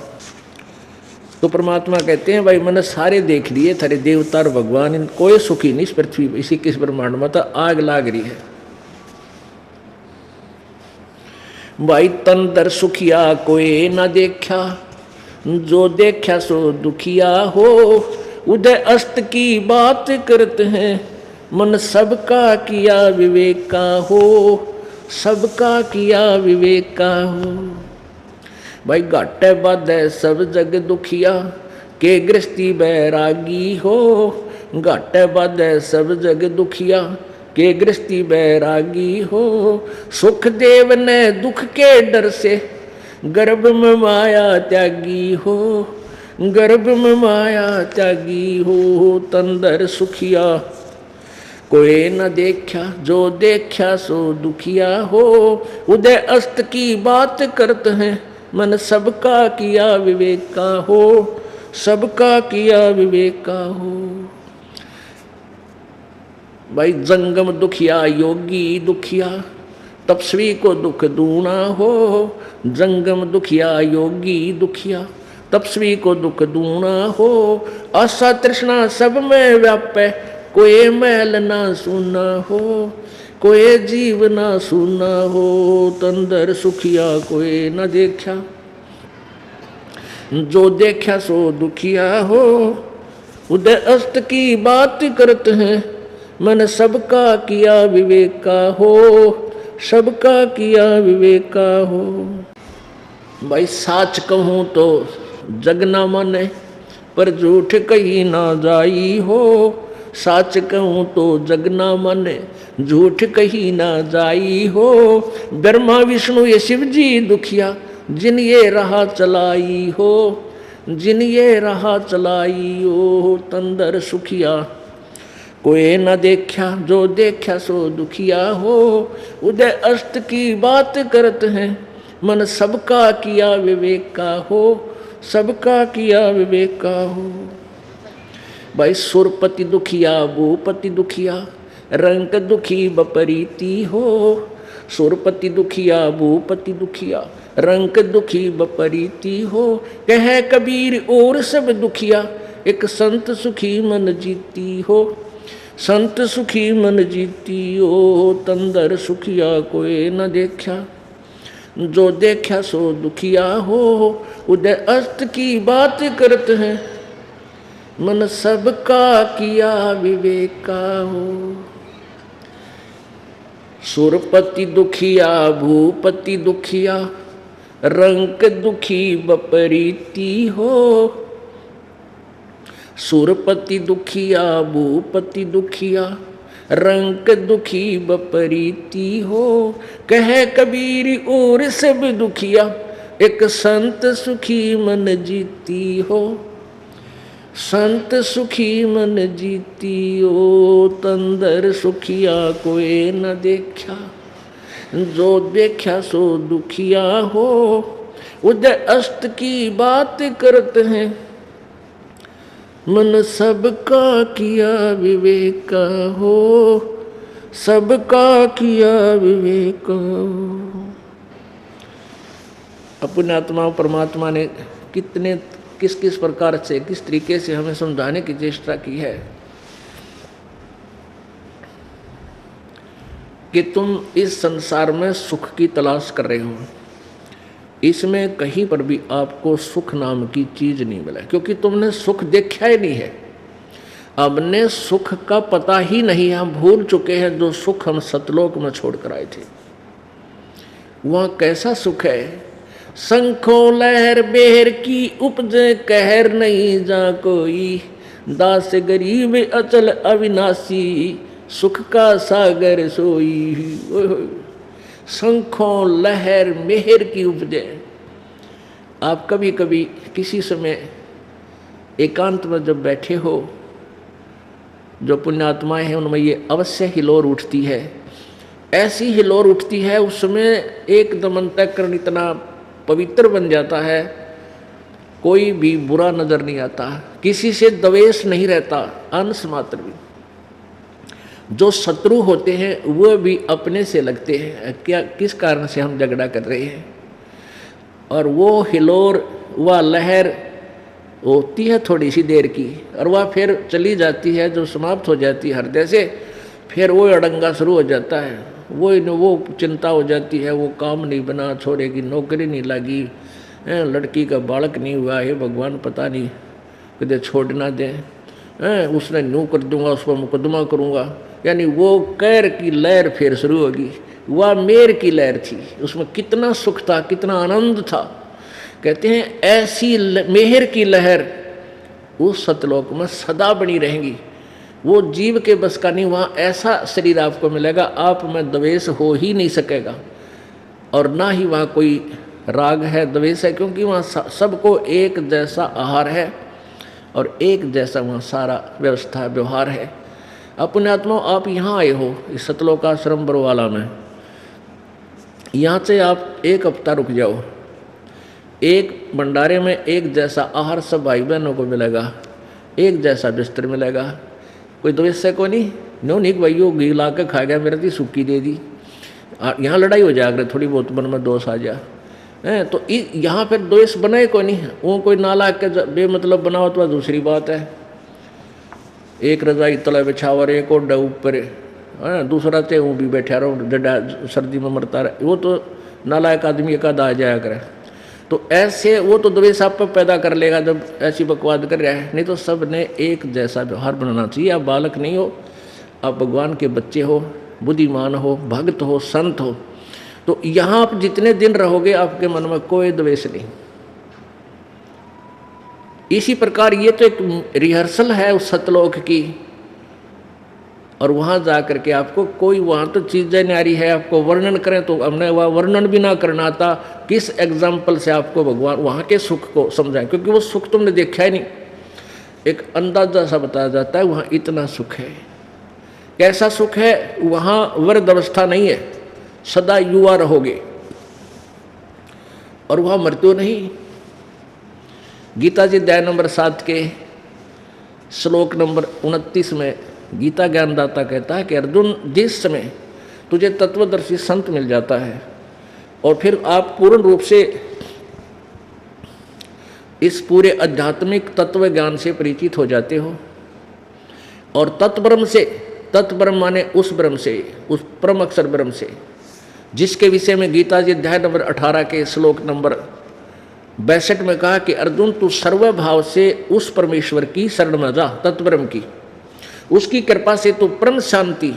तो परमात्मा कहते हैं भाई मैंने सारे देख लिए, थारे देवता और भगवान, इन कोई सुखी नहीं इस पृथ्वी इसी किस ब्रह्मांड में, तो आग लाग रही है। भाई तंदर सुखिया कोई न देखा, जो देखा सो दुखिया हो। उदय अस्त की बात करते हैं, मन सबका किया विवेक का हो, सबका किया विवेक का हो। भाई घाटे बाधे सब जग दुखिया, के गृहस्थी बैरागी हो। घाटे बाधे सब जग दुखिया, के गृहस्थी बैरागी हो। सुख देव ने दुख के डर से, गर्भ में माया त्यागी हो। गर्भ में माया त्यागी हो। तंदर सुखिया कोई न देखा, जो देखा सो दुखिया हो। उदय अस्त की बात करते हैं, मन सबका किया विवेक का हो, सबका किया विवेक का हो। भाई जंगम दुखिया योगी दुखिया, तपस्वी को दुख दूना हो। जंगम दुखिया योगी दुखिया, तपस्वी को दुख दूना हो। आशा तृष्णा सब में व्यापे, कोई मैल ना सुना हो, कोई जीव ना सुना हो। तंदर सुखिया कोई न देखा, जो देखा सो दुखिया हो। उदय अस्त की बात करते हैं, मन सबका किया विवेक का हो, सबका किया विवेक का हो। भाई साच कहूँ तो जग ना माने, पर झूठ कही ना जाई हो। साच कहूँ तो जग ना माने, झूठ कही ना जाई हो। ब्रह्मा विष्णु ये शिव जी दुखिया, जिन ये राह चलाई हो, जिन ये राह चलाई हो। तंदर सुखिया कोई न देखा, जो देखा सो दुखिया हो। उदय अस्त की बात करते हैं, मन सबका किया विवेक का हो, सबका किया विवेक का हो। भाई सुरपति दुखिया भूपति दुखिया, रंग दुखी बपरीती हो। सुरपति दुखिया भूपति दुखिया, रंग दुखी बपरीती हो। कह कबीर और सब दुखिया, एक संत सुखी मन जीती हो, संत सुखी मन जीती हो। तंदर सुखिया कोई न देखा, जो देखा सो दुखिया हो। उदय अस्त की बात करते हैं, मन सबका किया विवेक का हो। सुरपति दुखिया भूपति दुखिया, रंक दुखी बपरीती हो। सुरपति दुखिया भूपति दुखिया, रंक दुखी बपरीती हो। कह कबीर और सब दुखिया, एक संत सुखी मन जीती हो, संत सुखी मन जीती हो। तंदर सुखिया कोई न देखा, जो देखा सो दुखिया हो। उदय अस्त की बात करते हैं, मन सबका किया विवेक का हो, सबका किया विवेक का हो। अपने आत्मा परमात्मा ने कितने किस किस प्रकार से किस तरीके से हमें समझाने की चेष्टा की है कि तुम इस संसार में सुख की तलाश कर रहे हो। इसमें कहीं पर भी आपको सुख नाम की चीज नहीं मिला, क्योंकि तुमने सुख देखा ही नहीं है। हमने सुख का पता ही नहीं, हम भूल चुके हैं जो सुख हम सतलोक में छोड़ कर आए थे। वहाँ कैसा सुख है? शंखों लहर बेहर की उपजे, कहर नहीं जा कोई। दास गरीब अचल अविनाशी, सुख का सागर सोई। शंखों लहर मेहर की उपजे। आप कभी कभी किसी समय एकांत में जब बैठे हो, जो पुण्यात्माएं हैं उनमें ये अवश्य हिलोर उठती है। ऐसी हिलोर उठती है उस समय एकदम अंतःकरण इतना पवित्र बन जाता है, कोई भी बुरा नजर नहीं आता, किसी से द्वेष नहीं रहता अंश मात्र भी। जो शत्रु होते हैं वो भी अपने से लगते हैं, क्या किस कारण से हम झगड़ा कर रहे हैं। और वो हिलोर वह लहर होती है थोड़ी सी देर की, और वह फिर चली जाती है, जो समाप्त हो जाती है हृदय से। फिर वो अड़ंगा शुरू हो जाता है, वो चिंता हो जाती है, वो काम नहीं बना, छोरे की नौकरी नहीं लगी, लड़की का बालक नहीं हुआ, हे भगवान पता नहीं कदे छोड़ ना दे, उसने यूँ कर दूंगा, उस पर मुकदमा करूँगा। यानी वो कैर की लहर फिर शुरू होगी। वह मेर की लहर थी, उसमें कितना सुख था, कितना आनंद था। कहते हैं ऐसी मेहर की लहर उस सतलोक में सदा बनी रहेंगी। वो जीव के बस का नहीं, वहाँ ऐसा शरीर आपको मिलेगा, आप में द्वेष हो ही नहीं सकेगा। और ना ही वहाँ कोई राग है, द्वेष है, क्योंकि वहाँ सबको एक जैसा आहार है और एक जैसा वहाँ सारा व्यवस्था व्यवहार है। अपने आत्मा आप यहाँ आए हो इस सतलोकाश्रम बरवाला में, यहाँ से आप एक हफ्ता रुक जाओ, एक भंडारे में एक जैसा आहार सब भाई बहनों को मिलेगा, एक जैसा बिस्तर मिलेगा, कोई द्वेष से को नहीं। नो नहीं भाइयों घी ला के खा गया, मेरे दी सूखी दे दी, यहाँ लड़ाई हो जाएगा, थोड़ी बहुत मन में दोष आ जाए, तो यहाँ फिर द्वेष बनाए को नहीं। वो कोई नाला के बेमतलब बनाओ तो दूसरी बात है। एक रजाई तले बिछावर, एक ओढ़ा ऊपर, दूसरा ते वो भी बैठा रहो, डडा सर्दी में मरता रहे, वो तो नालायक आदमी एक आधा आ जाया करे। तो ऐसे वो तो द्वेष आप पर पैदा कर लेगा जब ऐसी बकवाद कर रहा है। नहीं तो सब ने एक जैसा व्यवहार बनाना चाहिए। आप बालक नहीं हो, आप भगवान के बच्चे हो, बुद्धिमान हो, भक्त हो, संत हो, तो यहाँ आप जितने दिन रहोगे आपके मन में कोई द्वेष नहीं। इसी प्रकार ये तो एक रिहर्सल है उस सतलोक की, और वहाँ जा करके आपको कोई वहाँ तो चीज़ें न्यारी है, आपको वर्णन करें तो हमने वह वर्णन भी ना करना था। किस एग्जाम्पल से आपको भगवान वहाँ के सुख को समझाएं, क्योंकि वो सुख तुमने देखा ही नहीं। एक अंदाजा सा बताया जाता है वहाँ इतना सुख है। कैसा सुख है? वहाँ वृद्ध अवस्था नहीं है, सदा युवा रहोगे, और वहाँ मृत्यु नहीं। गीता जी अध्याय नंबर 7 के श्लोक नंबर 29 में गीता ज्ञानदाता कहता है कि अर्जुन, जिस समय तुझे तत्वदर्शी संत मिल जाता है और फिर आप पूर्ण रूप से इस पूरे आध्यात्मिक तत्व ज्ञान से परिचित हो जाते हो, और तत्ब्रह्म से, तत्ब्रह्म माने उस ब्रह्म से, उस परम अक्षर ब्रह्म से, जिसके विषय में गीता जी अध्याय नंबर 18 के श्लोक नंबर 62 में कहा कि अर्जुन तू सर्वभाव से उस परमेश्वर की शरण में जा, तत्ब्रह्म की, उसकी कृपा से तो परम शांति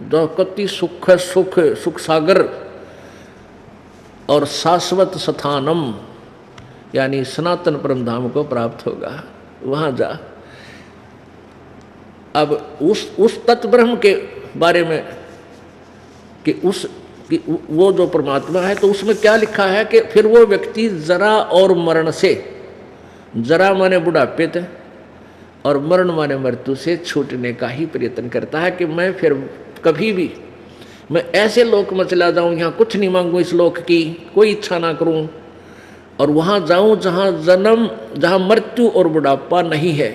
जो कति सुख सुख सुख सागर और शाश्वत स्थानम यानी सनातन परम धाम को प्राप्त होगा। वहाँ जा। अब उस तत्ब्रह्म के बारे में कि वो जो परमात्मा है, तो उसमें क्या लिखा है कि फिर वो व्यक्ति जरा और मरण से, जरा माने बुढ़ापे थे और मरण माने मृत्यु से छूटने का ही प्रयत्न करता है कि मैं फिर कभी भी मैं ऐसे लोक में चला जाऊं, यहाँ कुछ नहीं मांगूं, इस लोक की कोई इच्छा ना करूं, और वहाँ जाऊं जहाँ जन्म, जहाँ मृत्यु और बुढ़ापा नहीं है।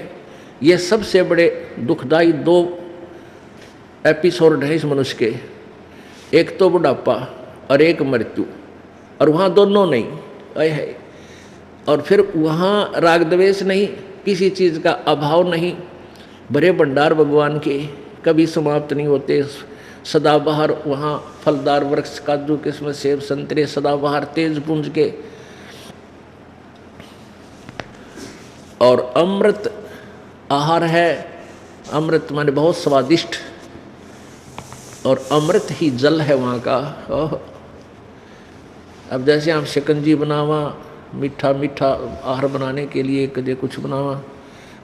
ये सबसे बड़े दुखदायी 2 एपिसोड हैं इस मनुष्य के, एक तो बुढ़ापा और एक मृत्यु, और वहाँ दोनों नहीं है। और फिर वहाँ राग द्वेष नहीं, किसी चीज़ का अभाव नहीं, भरे भंडार भगवान के कभी समाप्त नहीं होते, सदाबहार वहाँ फलदार वृक्ष, काजू किस्म, सेब संतरे, सदाबहार तेज पुंज के, और अमृत आहार है। अमृत माने बहुत स्वादिष्ट, और अमृत ही जल है वहाँ का। अब जैसे हम शिकंजी बनावा, मीठा मीठा आहार बनाने के लिए कदे कुछ बनावा,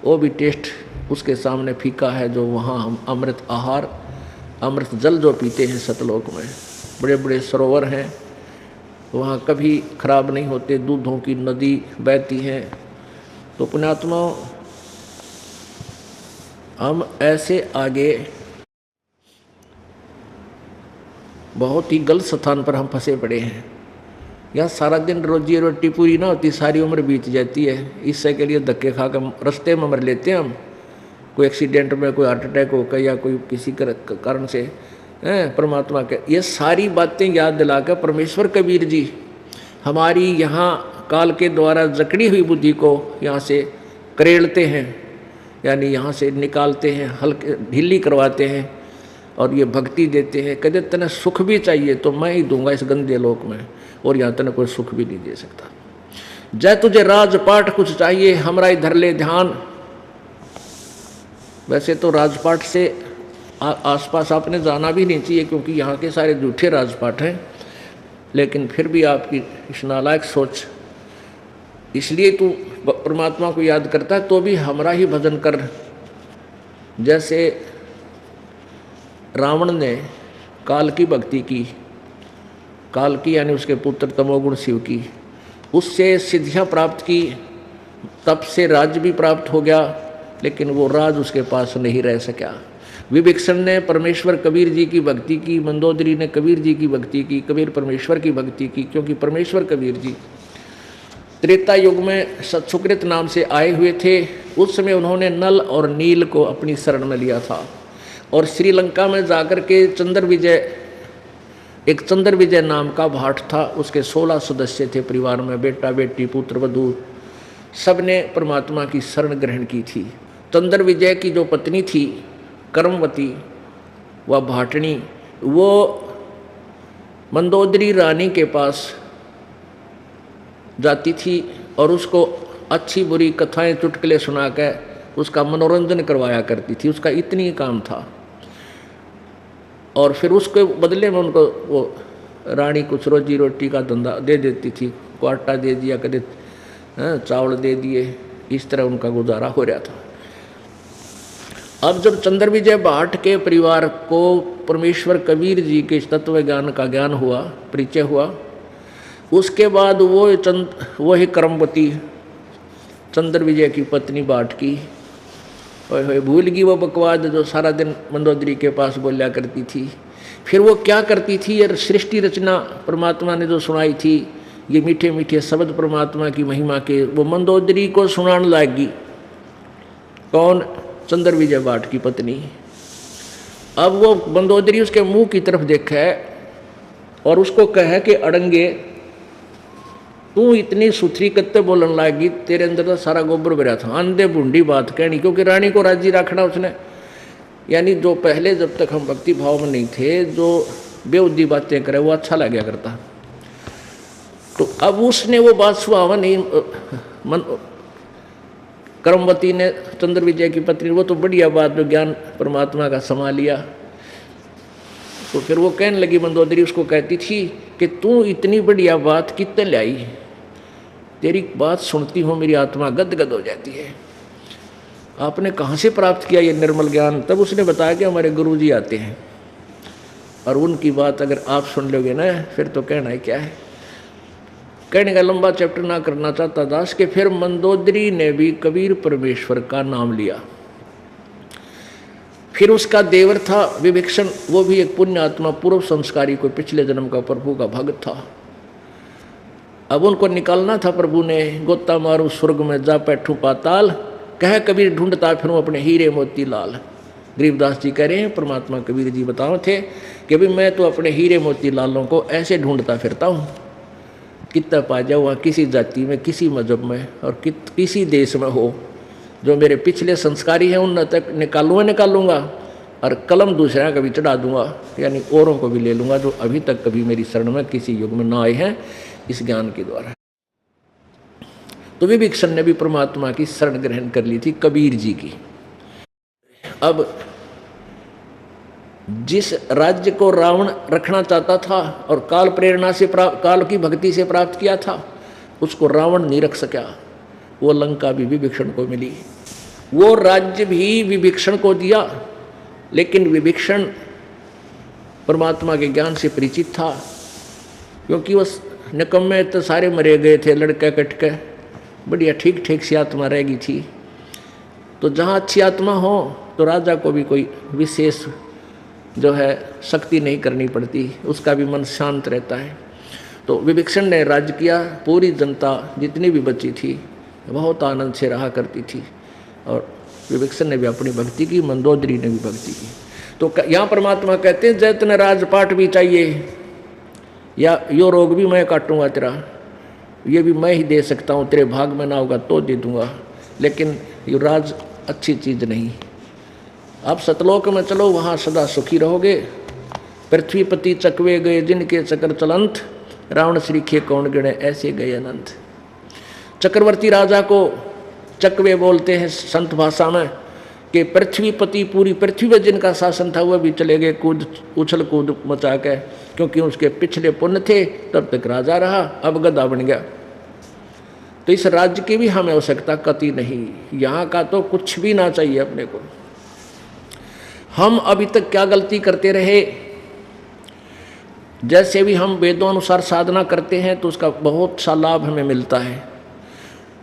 वो भी टेस्ट उसके सामने फीका है। जो वहाँ हम अमृत आहार, अमृत जल जो पीते हैं सतलोक में, बड़े बड़े सरोवर हैं, वहाँ कभी खराब नहीं होते, दूधों की नदी बहती है। तो पुण्यात्माओं, हम ऐसे आगे बहुत ही गलत स्थान पर हम फंसे पड़े हैं। यहाँ सारा दिन रोजी रोटी पूरी ना होती, सारी उम्र बीत जाती है। इससे के लिए धक्के खा कर रास्ते में मर लेते हैं हम, कोई एक्सीडेंट में, कोई हार्ट अटैक होकर, या कोई किसी कारण से। परमात्मा के ये सारी बातें याद दिलाकर परमेश्वर कबीर जी हमारी यहाँ काल के द्वारा जकड़ी हुई बुद्धि को यहाँ से करेड़ते हैं, यानी यहाँ से निकालते हैं, हल्के ढीली करवाते हैं, और ये भक्ति देते हैं। कहते तने सुख भी चाहिए तो मैं ही दूंगा इस गंदे लोक में, और यहाँ तने कोई सुख भी नहीं दे सकता। जय तुझे राजपाट कुछ चाहिए, हमरा इधर ले ध्यान। वैसे तो राजपाट से आसपास आपने जाना भी नहीं चाहिए, क्योंकि यहाँ के सारे झूठे राजपाट हैं, लेकिन फिर भी आपकी इस नालायक सोच, इसलिए तू परमात्मा को याद करता है तो भी हमारा ही भजन कर। जैसे रावण ने काल की भक्ति की, काल की यानी उसके पुत्र तमोगुण शिव की, उससे सिद्धियाँ प्राप्त की, तब से राज्य भी प्राप्त हो गया, लेकिन वो राज उसके पास नहीं रह सका। विभीषण ने परमेश्वर कबीर जी की भक्ति की, मंदोदरी ने कबीर जी की भक्ति की, कबीर परमेश्वर की भक्ति की, क्योंकि परमेश्वर कबीर जी त्रेता युग में सत्सुकृत नाम से आए हुए थे। उस समय उन्होंने नल और नील को अपनी शरण में लिया था, और श्रीलंका में जाकर के चंद्र विजय, एक चंद्र विजय नाम का भाट था, उसके 16 सदस्य थे परिवार में, बेटा बेटी पुत्र वधू, सब ने परमात्मा की शरण ग्रहण की थी। चंद्र विजय की जो पत्नी थी कर्मवती व भाटनी, वो मंदोदरी रानी के पास जाती थी और उसको अच्छी बुरी कथाएं चुटकुले सुनाकर उसका मनोरंजन करवाया करती थी, उसका इतनी काम था। और फिर उसके बदले में उनको वो रानी कुछ रोजी रोटी का धंधा दे देती थी, को आटा दे दिया, कदे चावल दे दिए, इस तरह उनका गुजारा हो रहा था। अब जब चंद्र विजय भाट के परिवार को परमेश्वर कबीर जी के तत्व ज्ञान का ज्ञान हुआ, परिचय हुआ, उसके बाद वही कर्मवती चंद्र विजय की पत्नी भाट की भूल गई वो बकवाद जो सारा दिन मंदोदरी के पास बोलिया करती थी। फिर वो क्या करती थी, ये सृष्टि रचना परमात्मा ने जो सुनाई थी, ये मीठे मीठे शब्द परमात्मा की महिमा के, वो मंदोदरी को सुनाने लगी। कौन? चंद्र विजय भाट की पत्नी। अब वो मंदोदरी उसके मुंह की तरफ देखा है और उसको कहे कि अड़ंगे तू इतनी सुथरी कत्ते बोलन लागी, तेरे अंदर तो सारा गोबर भरा था, आंधे बूंदी बात कहनी, क्योंकि रानी को राजी रखना उसने। यानी जो पहले जब तक हम भक्ति भाव में नहीं थे, जो बेउद्दी बातें करे वो अच्छा लगा करता। तो अब उसने वो बात सुहावा नहीं, कर्मवती ने चंद्र विजय की पत्नी, वो तो बढ़िया बात जो ज्ञान परमात्मा का समा लिया। तो फिर वो कहने लगी, मंदोदरी उसको कहती थी कि तू इतनी बढ़िया बात कितने लाई, तेरी बात सुनती हूँ मेरी आत्मा गदगद हो जाती है, आपने कहाँ से प्राप्त किया ये निर्मल ज्ञान? तब उसने बताया कि हमारे गुरु जी आते हैं, और उनकी बात अगर आप सुन लोगे ना फिर तो कहना ही क्या है। कहने का लंबा चैप्टर ना करना चाहता दास के फिर मंदोदरी ने भी कबीर परमेश्वर का नाम लिया। फिर उसका देवर था विभीषण, वो भी एक पुण्य आत्मा, पूर्व संस्कारी, कोई पिछले जन्म का प्रभु का भक्त था। अब उनको निकालना था प्रभु ने, गोता मारू स्वर्ग में जा बैठू पाताल, कह कबीर ढूंढता फिर अपने हीरे मोती लाल। गरीबदास जी कह रहे हैं परमात्मा कबीर जी बताओ थे कि भाई मैं तो अपने हीरे मोती लालों को ऐसे ढूंढता फिरता हूँ, कितना पा जाऊँ, किसी जाति में, किसी मजहब में और किसी देश में हो, जो मेरे पिछले संस्कारी हैं उन तक निकालूंगा और कलम दूसरा कभी चढ़ा दूंगा, यानी औरों को भी ले लूँगा जो अभी तक कभी मेरी शरण में किसी युग में ना आए हैं इस ज्ञान के द्वारा। तो विभीषण ने भी परमात्मा की शरण ग्रहण कर ली थी कबीर जी की। अब जिस राज्य को रावण रखना चाहता था और काल प्रेरणा से काल की भक्ति से प्राप्त किया था, उसको रावण नहीं रख सका, वो लंका भी विभीषण को मिली। वो राज्य भी विभीषण को दिया, लेकिन विभीषण परमात्मा के ज्ञान से परिचित था, क्योंकि वो निकम्मे तो सारे मरे गए थे, लड़के कटके, बढ़िया ठीक ठीक सी आत्मा रह गई थी। तो जहाँ अच्छी आत्मा हो तो राजा को भी कोई विशेष जो है शक्ति नहीं करनी पड़ती, उसका भी मन शांत रहता है। तो विभीषण ने राज्य किया, पूरी जनता जितनी भी बची थी बहुत आनंद से रहा करती थी, और विभीषण ने भी अपनी भक्ति की, मंदोदरी ने भी भक्ति की। तो यहाँ परमात्मा कहते हैं जैतन राजपाट भी चाहिए, या यो रोग भी मैं काटूंगा तेरा, ये भी मैं ही दे सकता हूँ, तेरे भाग में ना होगा तो दे दूंगा, लेकिन ये राज अच्छी चीज़ नहीं, आप सतलोक में चलो, वहाँ सदा सुखी रहोगे। पृथ्वीपति चकवे गए जिनके चक्र चलंत, रावण श्रीखे कौन गिणे ऐसे गए अनंत। चक्रवर्ती राजा को चकवे बोलते हैं संत भाषा में, कि पृथ्वीपति पूरी पृथ्वी में जिनका शासन था वह भी चले गए कूद उछल कूद मचा के, क्योंकि उसके पिछले पुण्य थे, तब तक राजा रहा, अब गधा बन गया। तो इस राज्य की भी हमें आवश्यकता कति नहीं, यहाँ का तो कुछ भी ना चाहिए अपने को। हम अभी तक क्या गलती करते रहे, जैसे भी हम वेदों अनुसार साधना करते हैं तो उसका बहुत सा लाभ हमें मिलता है।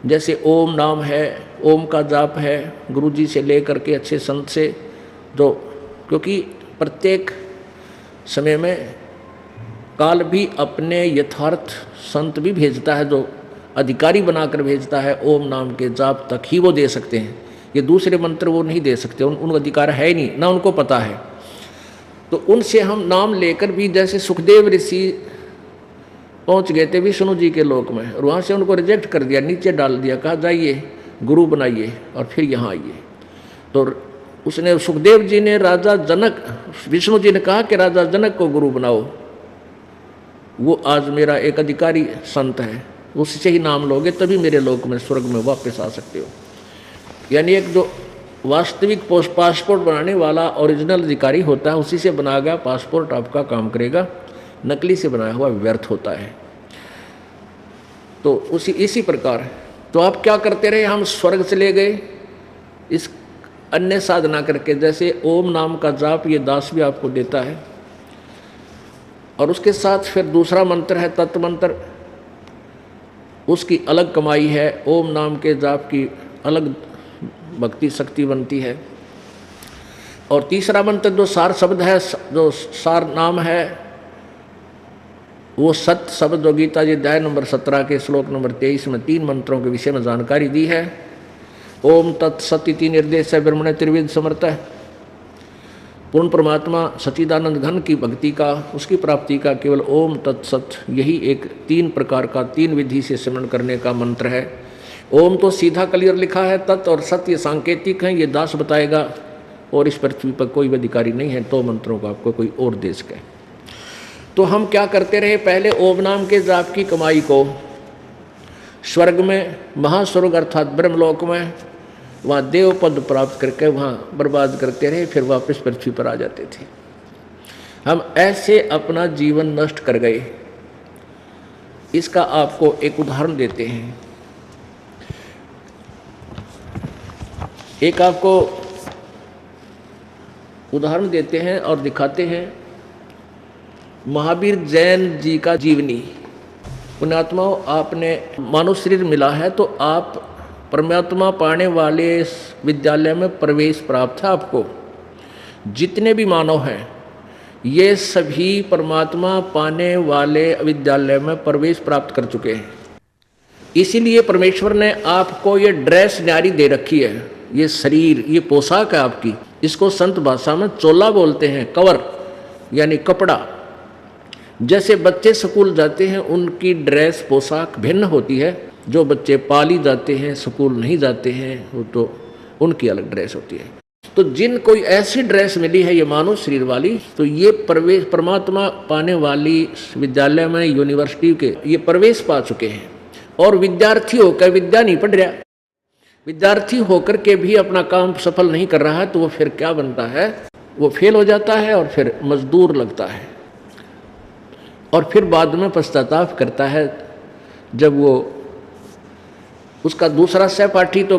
जैसे ओम नाम है, ओम का जाप है, गुरु जी से लेकर के अच्छे संत से, जो क्योंकि प्रत्येक समय में काल भी अपने यथार्थ संत भी भेजता है, जो अधिकारी बनाकर भेजता है। ओम नाम के जाप तक ही वो दे सकते हैं, ये दूसरे मंत्र वो नहीं दे सकते, उनको अधिकार है ही नहीं, ना उनको पता है। तो उनसे हम नाम लेकर भी, जैसे सुखदेव ऋषि पहुंच गए थे विष्णु जी के लोक में, और वहाँ से उनको रिजेक्ट कर दिया, नीचे डाल दिया, कहा जाइए गुरु बनाइए और फिर यहाँ आइए। तो उसने, सुखदेव जी ने राजा जनक, विष्णु जी ने कहा कि राजा जनक को गुरु बनाओ, वो आज मेरा एक अधिकारी संत है, उससे ही नाम लोगे तभी मेरे लोक में स्वर्ग में वापस आ सकते हो। यानी एक जो वास्तविक पासपोर्ट बनाने वाला ओरिजिनल अधिकारी होता है, उसी से बनाया गया पासपोर्ट आपका काम करेगा, नकली से बनाया हुआ व्यर्थ होता है। तो इसी प्रकार तो आप क्या करते रहे, हम स्वर्ग चले गए इस अन्य साधना करके। जैसे ओम नाम का जाप ये दास भी आपको देता है, और उसके साथ फिर दूसरा मंत्र है तत्व मंत्र, उसकी अलग कमाई है। ओम नाम के जाप की अलग भक्ति शक्ति बनती है। और तीसरा मंत्र जो सार शब्द है, जो सार नाम है, वो सत्य शब्द जो गीता जी अध्याय नंबर 17 के श्लोक नंबर 23 में 3 मंत्रों के विषय में जानकारी दी है। ओम तत्सत इति निर्देश है ब्रह्मण त्रिविध समर्थ है। पूर्ण परमात्मा सच्चिदानंद घन की भक्ति का, उसकी प्राप्ति का केवल ओम तत्सत, यही एक 3 प्रकार का 3 विधि से सिमरण करने का मंत्र है। ओम तो सीधा क्लियर लिखा है, तत् और सत्य सांकेतिक हैं, ये दास बताएगा, और इस पृथ्वी पर कोई अधिकारी नहीं है तो मंत्रों का आपको कोई और दे सके। तो हम क्या करते रहे, पहले ओम नाम के जाप की कमाई को स्वर्ग में, महास्वर्ग अर्थात ब्रह्मलोक में, वहाँ देव पद प्राप्त करके वहाँ बर्बाद करते रहे, फिर वापस पृथ्वी पर आ जाते थे। हम ऐसे अपना जीवन नष्ट कर गए। इसका आपको एक उदाहरण देते हैं। एक आपको उदाहरण देते हैं और दिखाते हैं महावीर जैन जी का जीवनी। पुण्यात्माओं, आपने मानव शरीर मिला है तो आप परमात्मा पाने वाले इस विद्यालय में प्रवेश प्राप्त है। आपको जितने भी मानव हैं ये सभी परमात्मा पाने वाले विद्यालय में प्रवेश प्राप्त कर चुके हैं। इसीलिए परमेश्वर ने आपको ये ड्रेस न्यारी दे रखी है, ये शरीर, ये पोशाक है आपकी। इसको संत भाषा में चोला बोलते हैं, कवर यानी कपड़ा। जैसे बच्चे स्कूल जाते हैं उनकी ड्रेस पोशाक भिन्न होती है, जो बच्चे पाली जाते हैं स्कूल नहीं जाते हैं वो तो उनकी अलग ड्रेस होती है। तो जिन कोई ऐसी ड्रेस मिली है ये मानव शरीर वाली, तो ये प्रवेश परमात्मा पाने वाली विद्यालय में, यूनिवर्सिटी के ये प्रवेश पा चुके हैं। और विद्यार्थी होकर विद्या नहीं पढ़ रहा, विद्यार्थी होकर के भी अपना काम सफल नहीं कर रहा है, तो वो फिर क्या बनता है, वो फेल हो जाता है और फिर मजदूर लगता है, और फिर बाद में पश्चाताप करता है जब वो उसका दूसरा सहपाठी तो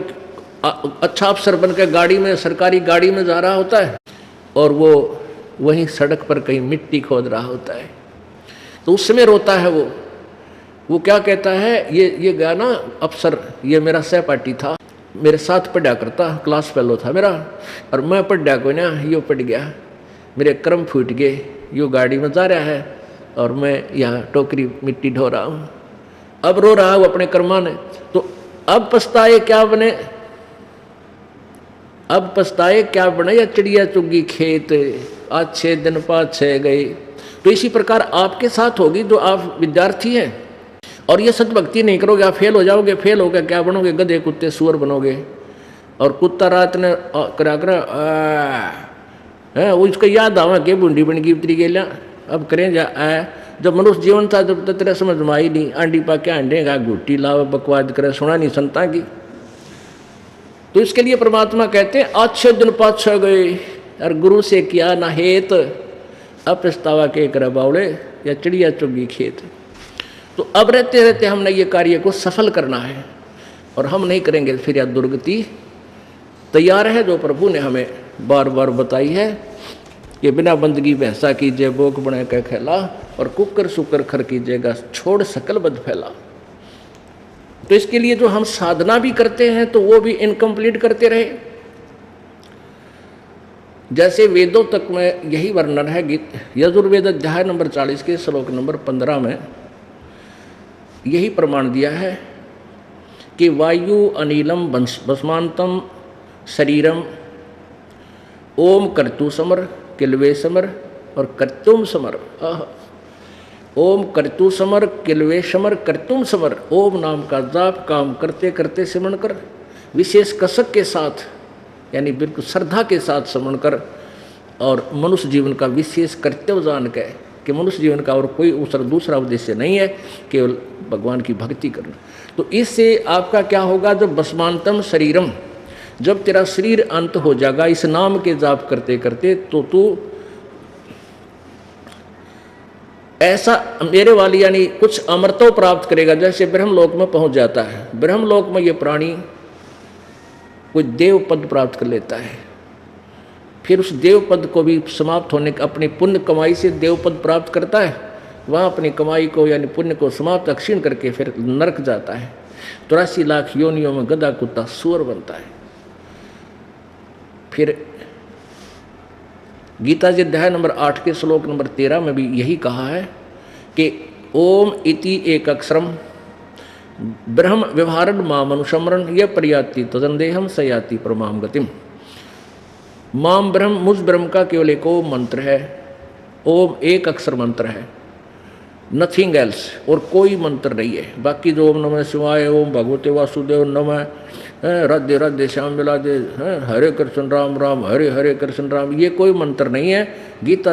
अच्छा अफसर बनकर गाड़ी में, सरकारी गाड़ी में जा रहा होता है, और वो वहीं सड़क पर कहीं मिट्टी खोद रहा होता है। तो उस समय रोता है वो क्या कहता है, ये गया ना अफसर, ये मेरा सहपाठी था, मेरे साथ पढ़ा करता, क्लास फेलो था मेरा, और मैं पढ़ा को ना, यो पढ़ गया, मेरे कर्म फूट गए, यो गाड़ी में जा रहा है और मैं यहाँ टोकरी मिट्टी ढो रहा हूँ। अब रो रहा हूँ अपने कर्मा ने। तो अब पछताए क्या बने, अब पछताए क्या बने, या चिड़िया चुगी खेत, अच्छे दिन पाछे गए। तो इसी प्रकार आपके साथ होगी जो आप विद्यार्थी हैं और ये सत भक्ति नहीं करोगे, आप फेल हो जाओगे। फेल होकर क्या बनोगे, गधे कुत्ते सुअर बनोगे। और कुत्ता रात ने करा कर है वो इसको याद आवा के बूंदी बन गई उतरी गेला अब करें जा आया। जब मनुष्य जीवन था जब तो तेरा समझ में आई नहीं, आंडी पा के आंडेगा गुट्टी लाव बकवाद करे, सुना नहीं संता की। तो इसके लिए परमात्मा कहते हैं अच्छे दिन पाछा गए और गुरु से किया ना हेत, अब पछतावा के कर बावड़े या चिड़िया चुगी खेत। तो अब रहते रहते हमने ये कार्य को सफल करना है और हम नहीं करेंगे फिर यह दुर्गति तैयार है जो प्रभु ने हमें बार बार बताई है कि बिना बंदगी भैंसा कीजिए बोक बना के खेला और कुकर सुकर खर कीजिएगा छोड़ सकल बद फैला। तो इसके लिए जो हम साधना भी करते हैं तो वो भी इनकम्प्लीट करते रहे। जैसे वेदों तक में यही वर्णन है, गीत यजुर्वेद अध्याय नंबर 40 के श्लोक नंबर 15 में यही प्रमाण दिया है कि वायु अनिलम भस्मांतम शरीरम ओम कर्तु समर किलवे समर और कर्तुम समर। ओम कर्तु समर किलवे समर कर्तुम समर। ओम नाम का जाप काम करते करते सिमरण कर, विशेष कसक के साथ यानी बिल्कुल श्रद्धा के साथ सिमरण कर, और मनुष्य जीवन का विशेष कर्तव्य जान के कि मनुष्य जीवन का और कोई दूसरा उद्देश्य नहीं है, केवल भगवान की भक्ति करना। तो इससे आपका क्या होगा, जब भस्मांतम शरीरम, जब तेरा शरीर अंत हो जाएगा इस नाम के जाप करते करते, तो तू ऐसा मेरे वाली यानी कुछ अमरत्व प्राप्त करेगा। जैसे ब्रह्मलोक में पहुंच जाता है, ब्रह्मलोक में ये प्राणी कोई देव पद प्राप्त कर लेता है, फिर उस देव पद को भी समाप्त होने का अपनी पुण्य कमाई से देव पद प्राप्त करता है। वहाँ अपनी कमाई को यानी पुण्य को समाप्त क्षीण करके फिर नरक जाता है। 83 लाख योनियों में गधा कुत्ता सुअर बनता है। फिर गीता जी अध्याय नंबर 8 के श्लोक नंबर 13 में भी यही कहा है कि ओम इति एक अक्षरम ब्रह्म व्यवहारण माम अनुसमरण यह प्रयाति तदंदेहम सयाति परमाम गतिम। माम ब्रह्म, मुझ ब्रह्म का केवल एक ओम मंत्र है, ओम एक अक्षर मंत्र है, नथिंग एल्स, और कोई मंत्र नहीं है। बाकी जो ओम नमः शिवाय, ओम भगवते वासुदेव नमः, राधे राधे श्याम मिला दे, हरे कृष्ण राम राम हरे हरे कृष्ण राम, ये कोई मंत्र नहीं है। गीता